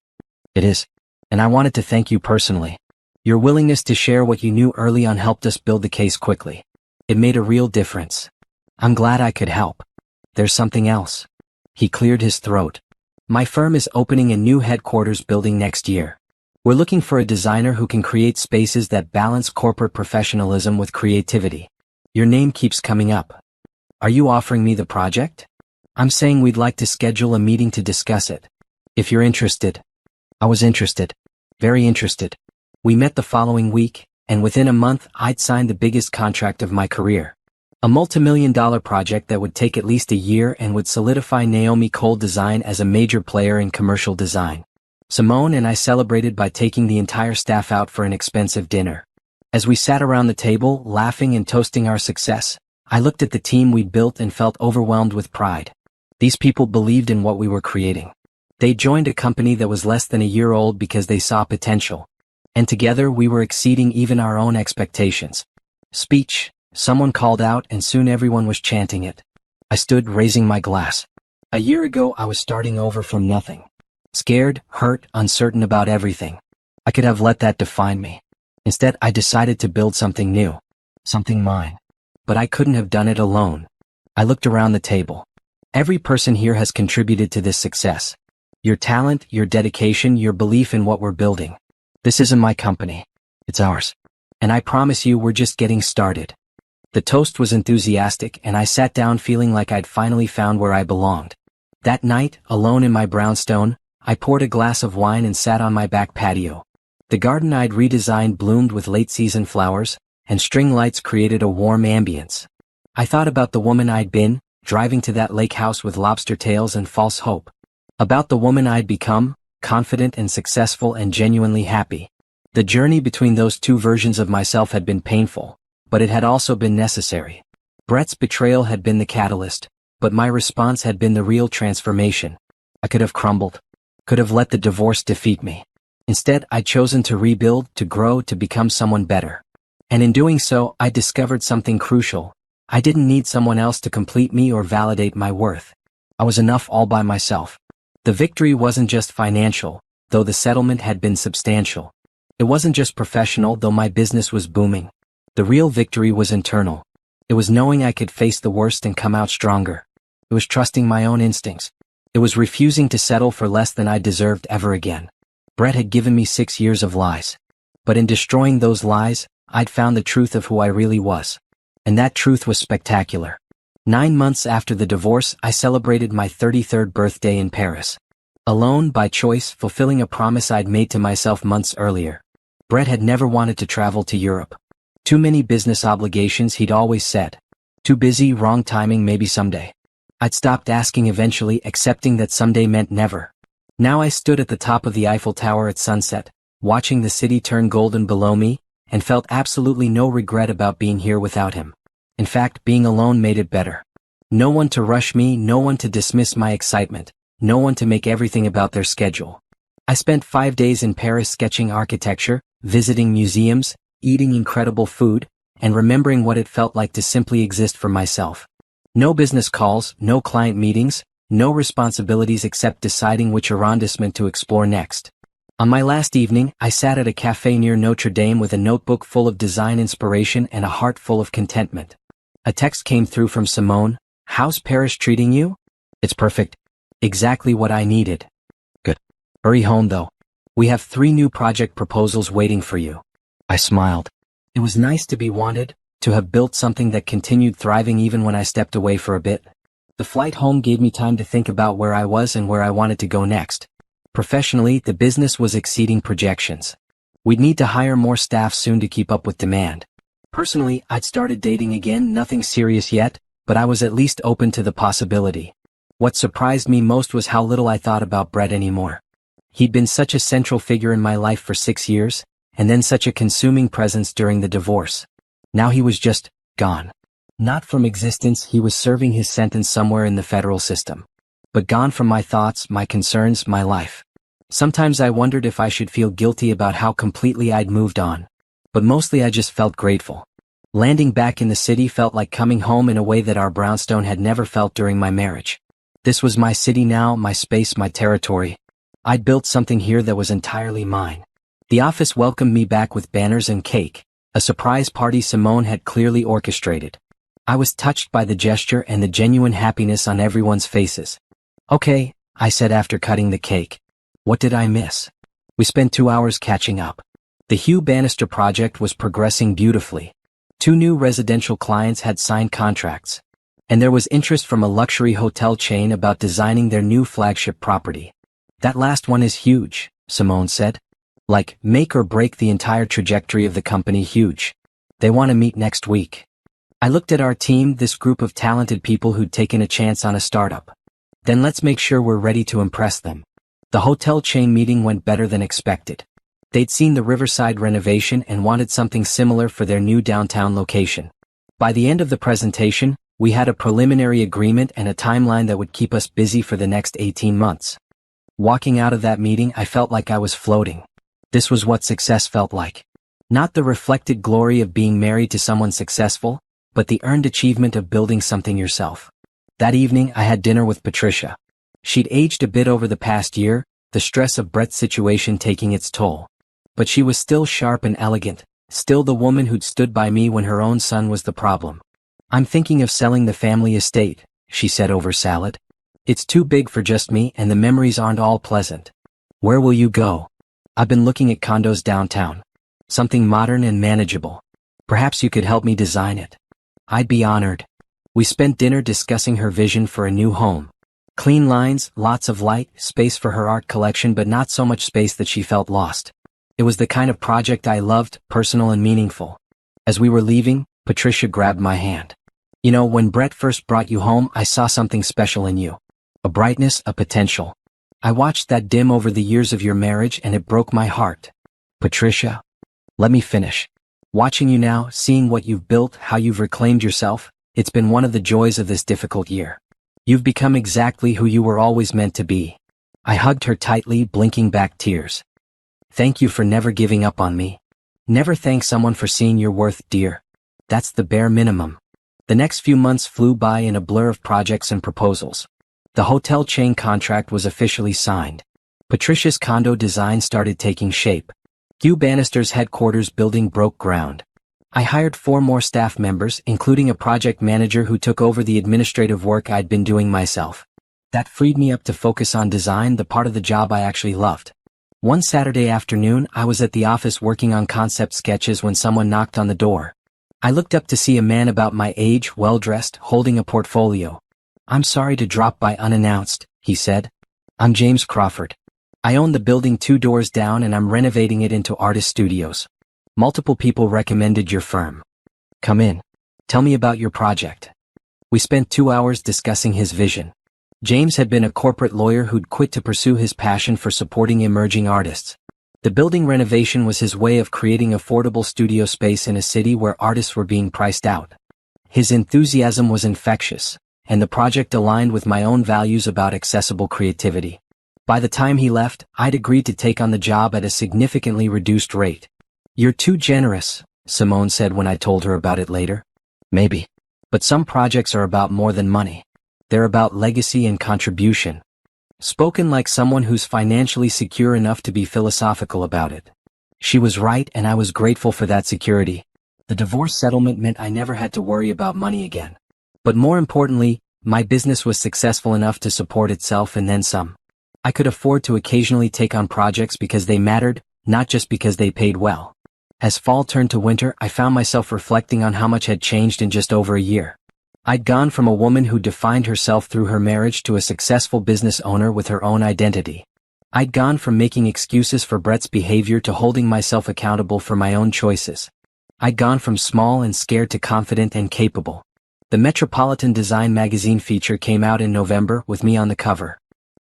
"It is. And I wanted to thank you personally. Your willingness to share what you knew early on helped us build the case quickly. It made a real difference. I'm glad I could help. There's something else." He cleared his throat. "My firm is opening a new headquarters building next year. We're looking for a designer who can create spaces that balance corporate professionalism with creativity. Your name keeps coming up. Are you offering me the project?" "I'm saying we'd like to schedule a meeting to discuss it. If you're interested." I was interested. Very interested. We met the following week, and within a month I'd signed the biggest contract of my career. A multi-million-dollar project that would take at least a year and would solidify Naomi Cole Design as a major player in commercial design. Simone and I celebrated by taking the entire staff out for an expensive dinner. As we sat around the table, laughing and toasting our success, I looked at the team we'd built and felt overwhelmed with pride. These people believed in what we were creating. They joined a company that was less than a year old because they saw potential. And together we were exceeding even our own expectations. "Speech," someone called out, and soon everyone was chanting it. I stood, raising my glass. A year ago I was starting over from nothing. Scared, hurt, uncertain about everything. I could have let that define me. Instead, I decided to build something new. Something mine. But I couldn't have done it alone. I looked around the table. Every person here has contributed to this success. Your talent, your dedication, your belief in what we're building. This isn't my company. It's ours. And I promise you we're just getting started. The toast was enthusiastic, and I sat down feeling like I'd finally found where I belonged. That night, alone in my brownstone, I poured a glass of wine and sat on my back patio. The garden I'd redesigned bloomed with late-season flowers, and string lights created a warm ambience. I thought about the woman I'd been, driving to that lake house with lobster tails and false hope. About the woman I'd become, confident and successful and genuinely happy. The journey between those two versions of myself had been painful, but it had also been necessary. Brett's betrayal had been the catalyst, but my response had been the real transformation. I could have crumbled. Could have let the divorce defeat me. Instead, I'd chosen to rebuild, to grow, to become someone better. And in doing so, I discovered something crucial. I didn't need someone else to complete me or validate my worth. I was enough all by myself. The victory wasn't just financial, though the settlement had been substantial. It wasn't just professional, though my business was booming. The real victory was internal. It was knowing I could face the worst and come out stronger. It was trusting my own instincts. It was refusing to settle for less than I deserved ever again. Brett had given me 6 years of lies. But in destroying those lies, I'd found the truth of who I really was. And that truth was spectacular. 9 months after the divorce, I celebrated my 33rd birthday in Paris. Alone, by choice, fulfilling a promise I'd made to myself months earlier. Brett had never wanted to travel to Europe. Too many business obligations, he'd always said. Too busy, wrong timing, maybe someday. I'd stopped asking, eventually accepting that someday meant never. Now I stood at the top of the Eiffel Tower at sunset, watching the city turn golden below me, and felt absolutely no regret about being here without him. In fact, being alone made it better. No one to rush me, no one to dismiss my excitement, no one to make everything about their schedule. I spent 5 days in Paris sketching architecture, visiting museums, eating incredible food, and remembering what it felt like to simply exist for myself. No business calls, no client meetings, no responsibilities except deciding which arrondissement to explore next. On my last evening, I sat at a cafe near Notre Dame with a notebook full of design inspiration and a heart full of contentment. A text came through from Simone. "How's Paris treating you?" "It's perfect. Exactly what I needed." "Good. Hurry home though. We have 3 new project proposals waiting for you." I smiled. It was nice to be wanted, to have built something that continued thriving even when I stepped away for a bit. The flight home gave me time to think about where I was and where I wanted to go next. Professionally, the business was exceeding projections. We'd need to hire more staff soon to keep up with demand. Personally, I'd started dating again, nothing serious yet, but I was at least open to the possibility. What surprised me most was how little I thought about Brett anymore. He'd been such a central figure in my life for 6 years, and then such a consuming presence during the divorce. Now he was just gone. Not from existence, he was serving his sentence somewhere in the federal system. But gone from my thoughts, my concerns, my life. Sometimes I wondered if I should feel guilty about how completely I'd moved on. But mostly I just felt grateful. Landing back in the city felt like coming home in a way that our brownstone had never felt during my marriage. This was my city now, my space, my territory. I'd built something here that was entirely mine. The office welcomed me back with banners and cake, a surprise party Simone had clearly orchestrated. I was touched by the gesture and the genuine happiness on everyone's faces. "Okay," I said after cutting the cake. "What did I miss?" We spent 2 hours catching up. The Hugh Bannister project was progressing beautifully. 2 new residential clients had signed contracts. And there was interest from a luxury hotel chain about designing their new flagship property. "That last one is huge," Simone said. "Like, make or break the entire trajectory of the company huge. They want to meet next week." I looked at our team, this group of talented people who'd taken a chance on a startup. "Then let's make sure we're ready to impress them." The hotel chain meeting went better than expected. They'd seen the Riverside renovation and wanted something similar for their new downtown location. By the end of the presentation, we had a preliminary agreement and a timeline that would keep us busy for the next 18 months. Walking out of that meeting, I felt like I was floating. This was what success felt like. Not the reflected glory of being married to someone successful, but the earned achievement of building something yourself. That evening, I had dinner with Patricia. She'd aged a bit over the past year, the stress of Brett's situation taking its toll. But she was still sharp and elegant, still the woman who'd stood by me when her own son was the problem. "I'm thinking of selling the family estate," she said over salad. "It's too big for just me and the memories aren't all pleasant." "Where will you go?" "I've been looking at condos downtown. Something modern and manageable. Perhaps you could help me design it." "I'd be honored." We spent dinner discussing her vision for a new home. Clean lines, lots of light, space for her art collection, but not so much space that she felt lost. It was the kind of project I loved, personal and meaningful. As we were leaving, Patricia grabbed my hand. "You know, when Brett first brought you home, I saw something special in you. A brightness, a potential. I watched that dim over the years of your marriage and it broke my heart." "Patricia, let me finish. Watching you now, seeing what you've built, how you've reclaimed yourself, it's been one of the joys of this difficult year. You've become exactly who you were always meant to be." I hugged her tightly, blinking back tears. "Thank you for never giving up on me. Never thank someone for seeing your worth, dear. That's the bare minimum." The next few months flew by in a blur of projects and proposals. The hotel chain contract was officially signed. Patricia's condo design started taking shape. Hugh Bannister's headquarters building broke ground. I hired 4 more staff members, including a project manager who took over the administrative work I'd been doing myself. That freed me up to focus on design, the part of the job I actually loved. One Saturday afternoon, I was at the office working on concept sketches when someone knocked on the door. I looked up to see a man about my age, well-dressed, holding a portfolio. "I'm sorry to drop by unannounced," he said. "I'm James Crawford. I own the building 2 doors down and I'm renovating it into artist studios. Multiple people recommended your firm. Come in. Tell me about your project." We spent 2 hours discussing his vision. James had been a corporate lawyer who'd quit to pursue his passion for supporting emerging artists. The building renovation was his way of creating affordable studio space in a city where artists were being priced out. His enthusiasm was infectious, and the project aligned with my own values about accessible creativity. By the time he left, I'd agreed to take on the job at a significantly reduced rate. "You're too generous," Simone said when I told her about it later. "Maybe. But some projects are about more than money. They're about legacy and contribution." Spoken like someone who's financially secure enough to be philosophical about it. She was right, and I was grateful for that security. The divorce settlement meant I never had to worry about money again. But more importantly, my business was successful enough to support itself and then some. I could afford to occasionally take on projects because they mattered, not just because they paid well. As fall turned to winter, I found myself reflecting on how much had changed in just over a year. I'd gone from a woman who defined herself through her marriage to a successful business owner with her own identity. I'd gone from making excuses for Brett's behavior to holding myself accountable for my own choices. I'd gone from small and scared to confident and capable. The Metropolitan Design magazine feature came out in November with me on the cover.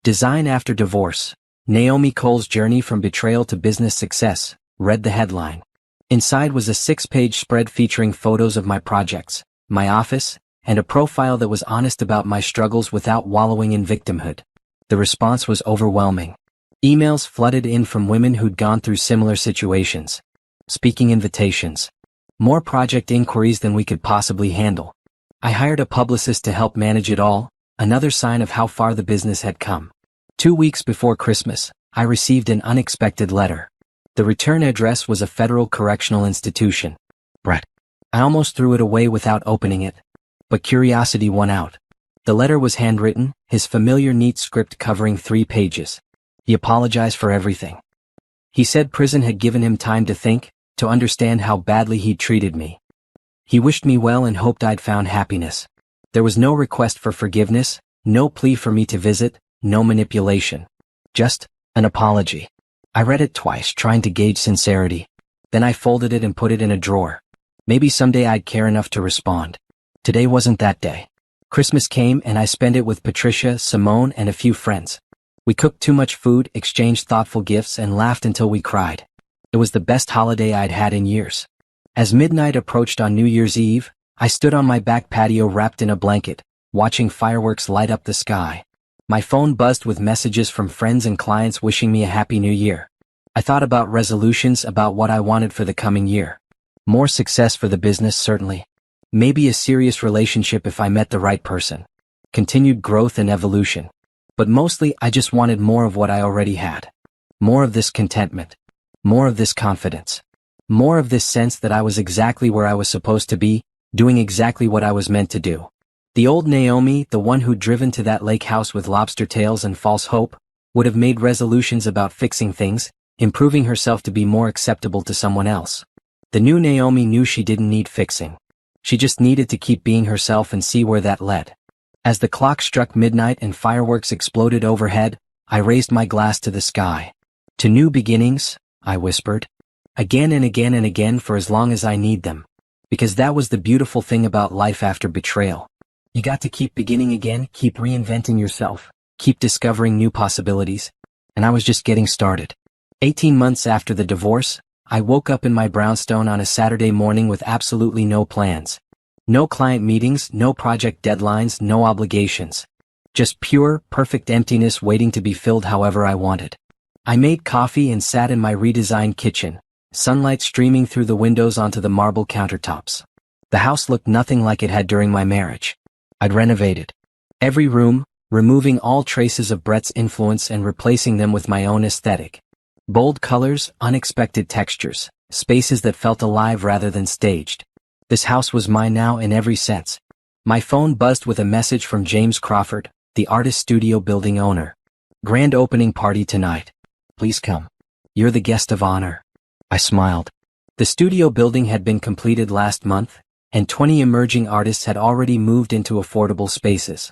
"Design After Divorce: Naomi Cole's Journey from Betrayal to Business Success," read the headline. Inside was a 6-page spread featuring photos of my projects, my office, and a profile that was honest about my struggles without wallowing in victimhood. The response was overwhelming. Emails flooded in from women who'd gone through similar situations. Speaking invitations. More project inquiries than we could possibly handle. I hired a publicist to help manage it all, another sign of how far the business had come. 2 weeks before Christmas, I received an unexpected letter. The return address was a federal correctional institution. Brett. I almost threw it away without opening it. But curiosity won out. The letter was handwritten, his familiar neat script covering 3 pages. He apologized for everything. He said prison had given him time to think, to understand how badly he'd treated me. He wished me well and hoped I'd found happiness. There was no request for forgiveness, no plea for me to visit, no manipulation. Just an apology. I read it twice, trying to gauge sincerity. Then I folded it and put it in a drawer. Maybe someday I'd care enough to respond. Today wasn't that day. Christmas came and I spent it with Patricia, Simone, and a few friends. We cooked too much food, exchanged thoughtful gifts, and laughed until we cried. It was the best holiday I'd had in years. As midnight approached on New Year's Eve, I stood on my back patio wrapped in a blanket, watching fireworks light up the sky. My phone buzzed with messages from friends and clients wishing me a happy new year. I thought about resolutions, about what I wanted for the coming year. More success for the business, certainly. Maybe a serious relationship if I met the right person. Continued growth and evolution. But mostly, I just wanted more of what I already had. More of this contentment. More of this confidence. More of this sense that I was exactly where I was supposed to be, doing exactly what I was meant to do. The old Naomi, the one who'd driven to that lake house with lobster tails and false hope, would have made resolutions about fixing things, improving herself to be more acceptable to someone else. The new Naomi knew she didn't need fixing. She just needed to keep being herself and see where that led. As the clock struck midnight and fireworks exploded overhead, I raised my glass to the sky. "To new beginnings," I whispered. "Again and again and again for as long as I need them." Because that was the beautiful thing about life after betrayal. You got to keep beginning again, keep reinventing yourself, keep discovering new possibilities. And I was just getting started. 18 months after the divorce, I woke up in my brownstone on a Saturday morning with absolutely no plans. No client meetings, no project deadlines, no obligations. Just pure, perfect emptiness waiting to be filled however I wanted. I made coffee and sat in my redesigned kitchen, sunlight streaming through the windows onto the marble countertops. The house looked nothing like it had during my marriage. I'd renovated every room, removing all traces of Brett's influence and replacing them with my own aesthetic. Bold colors, unexpected textures, spaces that felt alive rather than staged. This house was mine now in every sense. My phone buzzed with a message from James Crawford, the artist studio building owner. "Grand opening party tonight. Please come. You're the guest of honor." I smiled. The studio building had been completed last month, and 20 emerging artists had already moved into affordable spaces.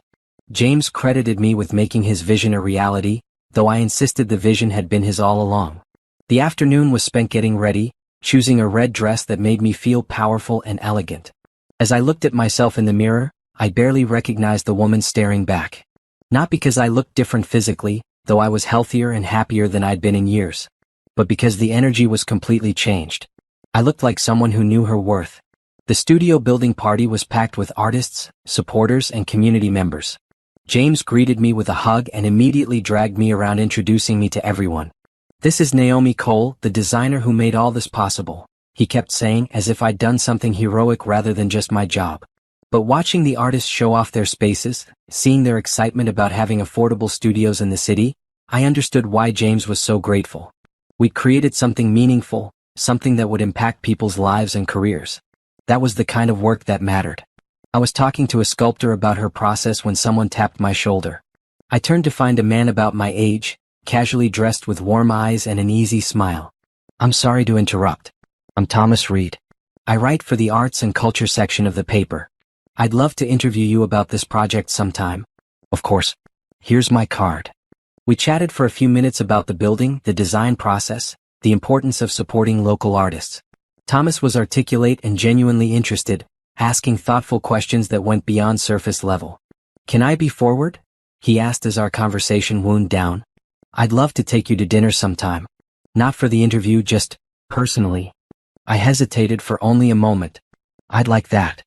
James credited me with making his vision a reality, though I insisted the vision had been his all along. The afternoon was spent getting ready, choosing a red dress that made me feel powerful and elegant. As I looked at myself in the mirror, I barely recognized the woman staring back. Not because I looked different physically, though I was healthier and happier than I'd been in years. but because the energy was completely changed. I looked like someone who knew her worth. The studio building party was packed with artists, supporters, and community members. James greeted me with a hug and immediately dragged me around, introducing me to everyone. "This is Naomi Cole, the designer who made all this possible," he kept saying, as if I'd done something heroic rather than just my job. But watching the artists show off their spaces, seeing their excitement about having affordable studios in the city, I understood why James was so grateful. We'd created something meaningful, something that would impact people's lives and careers. That was the kind of work that mattered. I was talking to a sculptor about her process when someone tapped my shoulder. I turned to find a man about my age, casually dressed with warm eyes and an easy smile. "I'm sorry to interrupt. I'm Thomas Reed. I write for the arts and culture section of the paper. I'd love to interview you about this project sometime." "Of course. Here's my card." We chatted for a few minutes about the building, the design process, the importance of supporting local artists. Thomas was articulate and genuinely interested, asking thoughtful questions that went beyond surface level. "Can I be forward?" he asked as our conversation wound down. "I'd love to take you to dinner sometime. Not for the interview, just personally." I hesitated for only a moment. "I'd like that."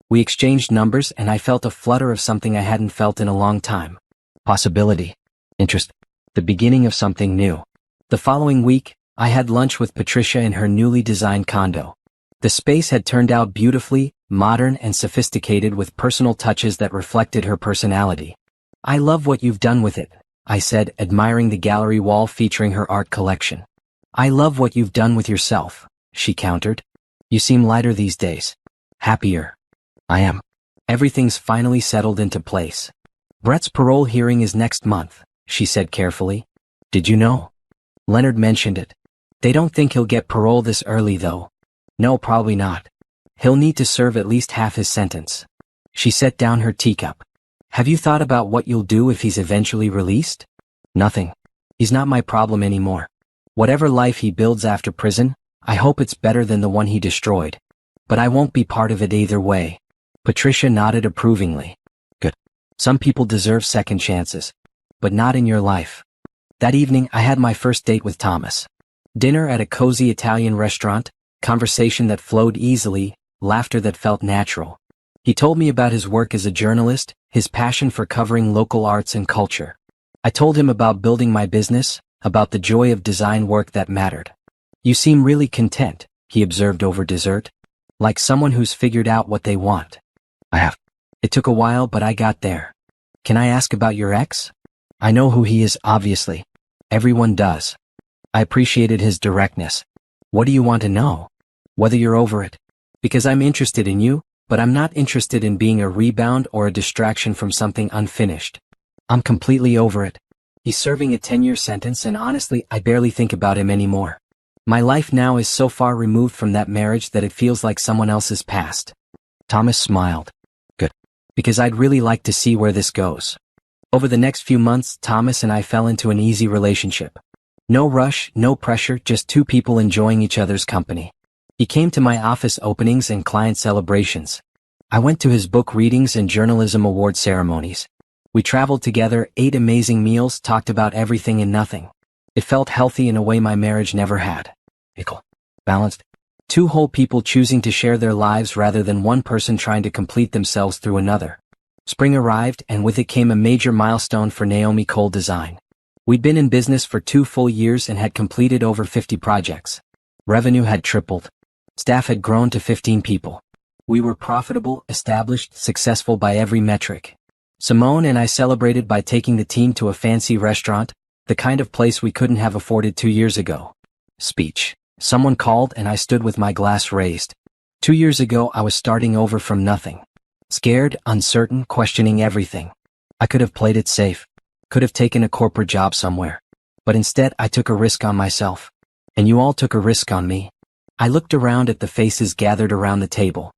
We exchanged numbers and I felt a flutter of something I hadn't felt in a long time. Possibility. Interest. The beginning of something new. The following week, I had lunch with Patricia in her newly designed condo. The space had turned out beautifully, modern and sophisticated, with personal touches that reflected her personality. "I love what you've done with it," I said, admiring the gallery wall featuring her art collection. "I love what you've done with yourself," she countered. "You seem lighter these days." "Happier." "I am. Everything's finally settled into place. Brett's parole hearing is next month," she said carefully. "Did you know?" "Leonard mentioned it. They don't think he'll get parole this early, though." "No, probably not. He'll need to serve at least half his sentence." She set down her teacup. "Have you thought about what you'll do if he's eventually released?" "Nothing. He's not my problem anymore. Whatever life he builds after prison, I hope it's better than the one he destroyed. But I won't be part of it either way." Patricia nodded approvingly. "Good. Some people deserve second chances. But not in your life." That evening, I had my first date with Thomas. Dinner at a cozy Italian restaurant, conversation that flowed easily, laughter that felt natural. He told me about his work as a journalist, his passion for covering local arts and culture. I told him about building my business, about the joy of design work that mattered. "You seem really content," he observed over dessert. "Like someone who's figured out what they want." "I have. It took a while, but I got there." "Can I ask about your ex?" "I know who he is, obviously. Everyone does." I appreciated his directness. "What do you want to know?" "Whether you're over it." "Because I'm interested in you, but I'm not interested in being a rebound or a distraction from something unfinished." "I'm completely over it. He's serving a 10-year sentence and honestly, I barely think about him anymore. My life now is so far removed from that marriage that it feels like someone else's past." Thomas smiled. "Good. Because I'd really like to see where this goes." Over the next few months, Thomas and I fell into an easy relationship. No rush, no pressure, just two people enjoying each other's company. He came to my office openings and client celebrations. I went to his book readings and journalism award ceremonies. We traveled together, ate amazing meals, talked about everything and nothing. It felt healthy in a way my marriage never had. Equal. Balanced. Two whole people choosing to share their lives rather than one person trying to complete themselves through another. Spring arrived, and with it came a major milestone for Naomi Cole Design. We'd been in business for 2 full years and had completed over 50 projects. Revenue had tripled. Staff had grown to 15 people. We were profitable, established, successful by every metric. Simone and I celebrated by taking the team to a fancy restaurant, the kind of place we couldn't have afforded 2 years ago. Speech. Someone called and I stood with my glass raised. 2 years ago I was starting over from nothing. Scared, uncertain, questioning everything. I could have played it safe. Could have taken a corporate job somewhere. But instead I took a risk on myself. And you all took a risk on me. I looked around at the faces gathered around the table.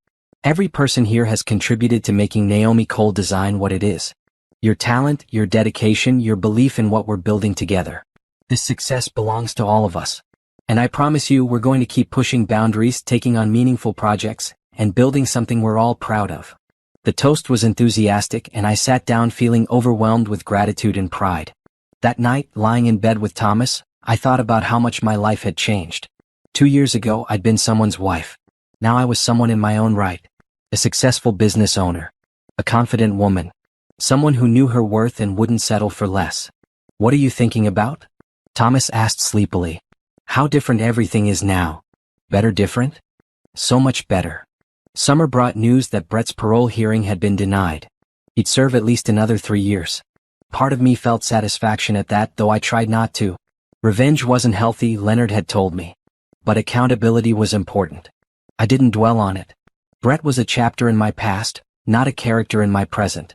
Every person here has contributed to making Naomi Cole Design what it is. Your talent, your dedication, your belief in what we're building together. This success belongs to all of us. And I promise you we're going to keep pushing boundaries, taking on meaningful projects, and building something we're all proud of. The toast was enthusiastic and I sat down feeling overwhelmed with gratitude and pride. That night, lying in bed with Thomas, I thought about how much my life had changed. 2 years ago, I'd been someone's wife. Now I was someone in my own right. A successful business owner. A confident woman. Someone who knew her worth and wouldn't settle for less. "What are you thinking about?" Thomas asked sleepily. "How different everything is now." "Better different?" "So much better." Summer brought news that Brett's parole hearing had been denied. He'd serve at least another 3 years. Part of me felt satisfaction at that, though I tried not to. Revenge wasn't healthy, Leonard had told me. But accountability was important. I didn't dwell on it. Brett was a chapter in my past, not a character in my present.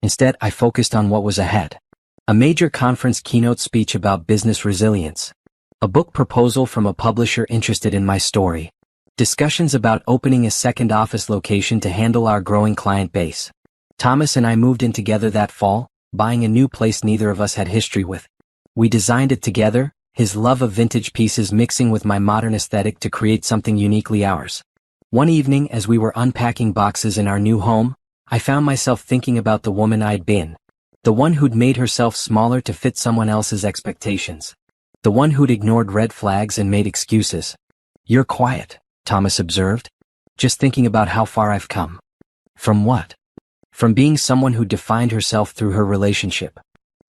Instead, I focused on what was ahead. A major conference keynote speech about business resilience. A book proposal from a publisher interested in my story. Discussions about opening a second office location to handle our growing client base. Thomas and I moved in together that fall, buying a new place neither of us had history with. We designed it together, his love of vintage pieces mixing with my modern aesthetic to create something uniquely ours. One evening, as we were unpacking boxes in our new home, I found myself thinking about the woman I'd been. The one who'd made herself smaller to fit someone else's expectations. The one who'd ignored red flags and made excuses. "You're quiet," Thomas observed. "Just thinking about how far I've come." From what? From being someone who defined herself through her relationship.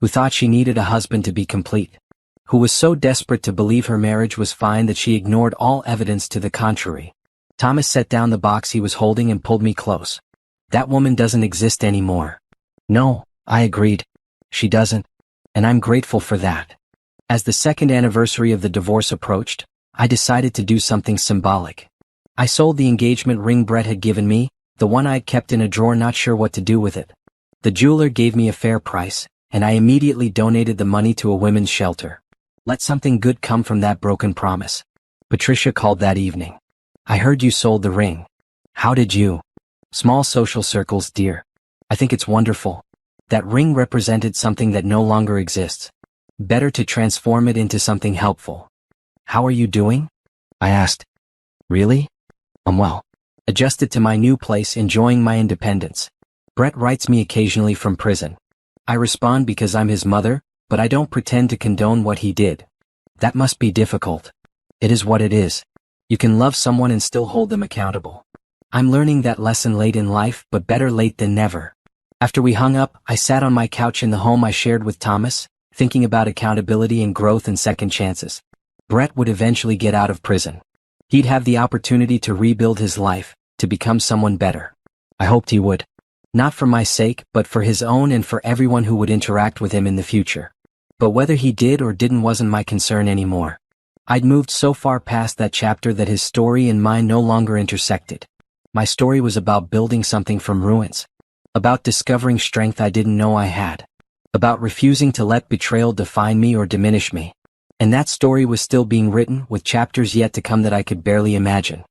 Who thought she needed a husband to be complete. Who was so desperate to believe her marriage was fine that she ignored all evidence to the contrary. Thomas set down the box he was holding and pulled me close. "That woman doesn't exist anymore." "No," I agreed. "She doesn't. And I'm grateful for that." As the second anniversary of the divorce approached, I decided to do something symbolic. I sold the engagement ring Brett had given me, the one I'd kept in a drawer not sure what to do with it. The jeweler gave me a fair price, and I immediately donated the money to a women's shelter. Let something good come from that broken promise. Patricia called that evening. "I heard you sold the ring." "How did you?" "Small social circles, dear. I think it's wonderful. That ring represented something that no longer exists. Better to transform it into something helpful." "How are you doing?" I asked. "Really? I'm well. Adjusted to my new place, enjoying my independence. Brett writes me occasionally from prison. I respond because I'm his mother, but I don't pretend to condone what he did. That must be difficult." "It is what it is. You can love someone and still hold them accountable." I'm learning that lesson late in life, but better late than never. After we hung up, I sat on my couch in the home I shared with Thomas, thinking about accountability and growth and second chances. Brett would eventually get out of prison. He'd have the opportunity to rebuild his life, to become someone better. I hoped he would. Not for my sake, but for his own and for everyone who would interact with him in the future. But whether he did or didn't wasn't my concern anymore. I'd moved so far past that chapter that his story and mine no longer intersected. My story was about building something from ruins. About discovering strength I didn't know I had. About refusing to let betrayal define me or diminish me. And that story was still being written, with chapters yet to come that I could barely imagine.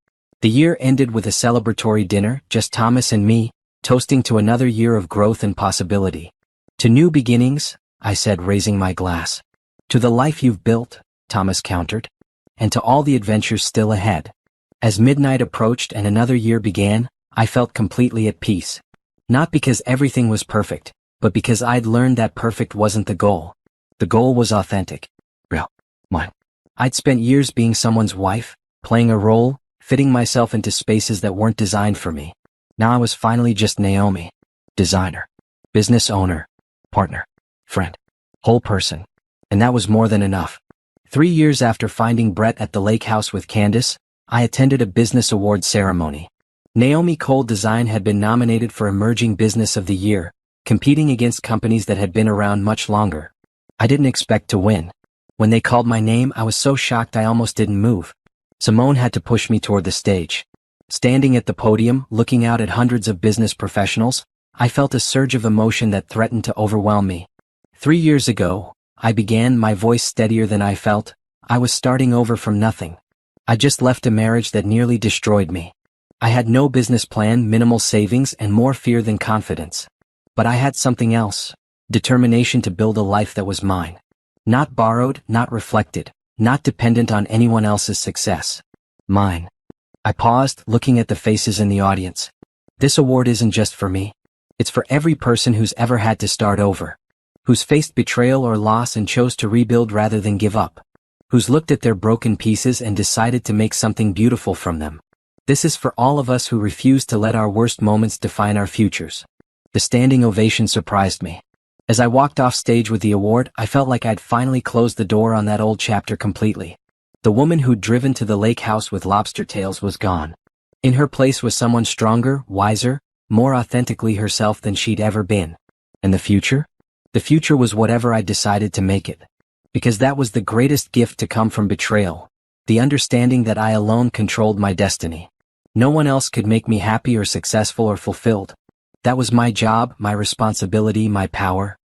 The year ended with a celebratory dinner, just Thomas and me, toasting to another year of growth and possibility. "To new beginnings," I said, raising my glass. "To the life you've built," Thomas countered. "And to all the adventures still ahead." As midnight approached and another year began, I felt completely at peace. Not because everything was perfect, but because I'd learned that perfect wasn't the goal. The goal was authentic. Real. Mine. I'd spent years being someone's wife, playing a role, fitting myself into spaces that weren't designed for me. Now I was finally just Naomi. Designer. Business owner. Partner. Friend. Whole person. And that was more than enough. 3 years after finding Brett at the lake house with Candace, I attended a business award ceremony. Naomi Cole Design had been nominated for Emerging Business of the Year, competing against companies that had been around much longer. I didn't expect to win. When they called my name, I was so shocked I almost didn't move. Simone had to push me toward the stage. Standing at the podium, looking out at hundreds of business professionals, I felt a surge of emotion that threatened to overwhelm me. 3 years ago, I began, my voice steadier than I felt. I was starting over from nothing. I just left a marriage that nearly destroyed me. I had no business plan, minimal savings, and more fear than confidence. But I had something else. Determination to build a life that was mine. Not borrowed, not reflected, not dependent on anyone else's success. Mine. I paused, looking at the faces in the audience. This award isn't just for me. It's for every person who's ever had to start over. Who's faced betrayal or loss and chose to rebuild rather than give up. who's looked at their broken pieces and decided to make something beautiful from them. This is for all of us who refuse to let our worst moments define our futures. The standing ovation surprised me. As I walked off stage with the award, I felt like I'd finally closed the door on that old chapter completely. The woman who'd driven to the lake house with lobster tails was gone. In her place was someone stronger, wiser, more authentically herself than she'd ever been. And the future? The future was whatever I decided to make it. Because that was the greatest gift to come from betrayal. The understanding that I alone controlled my destiny. No one else could make me happy or successful or fulfilled. That was my job, my responsibility, my power.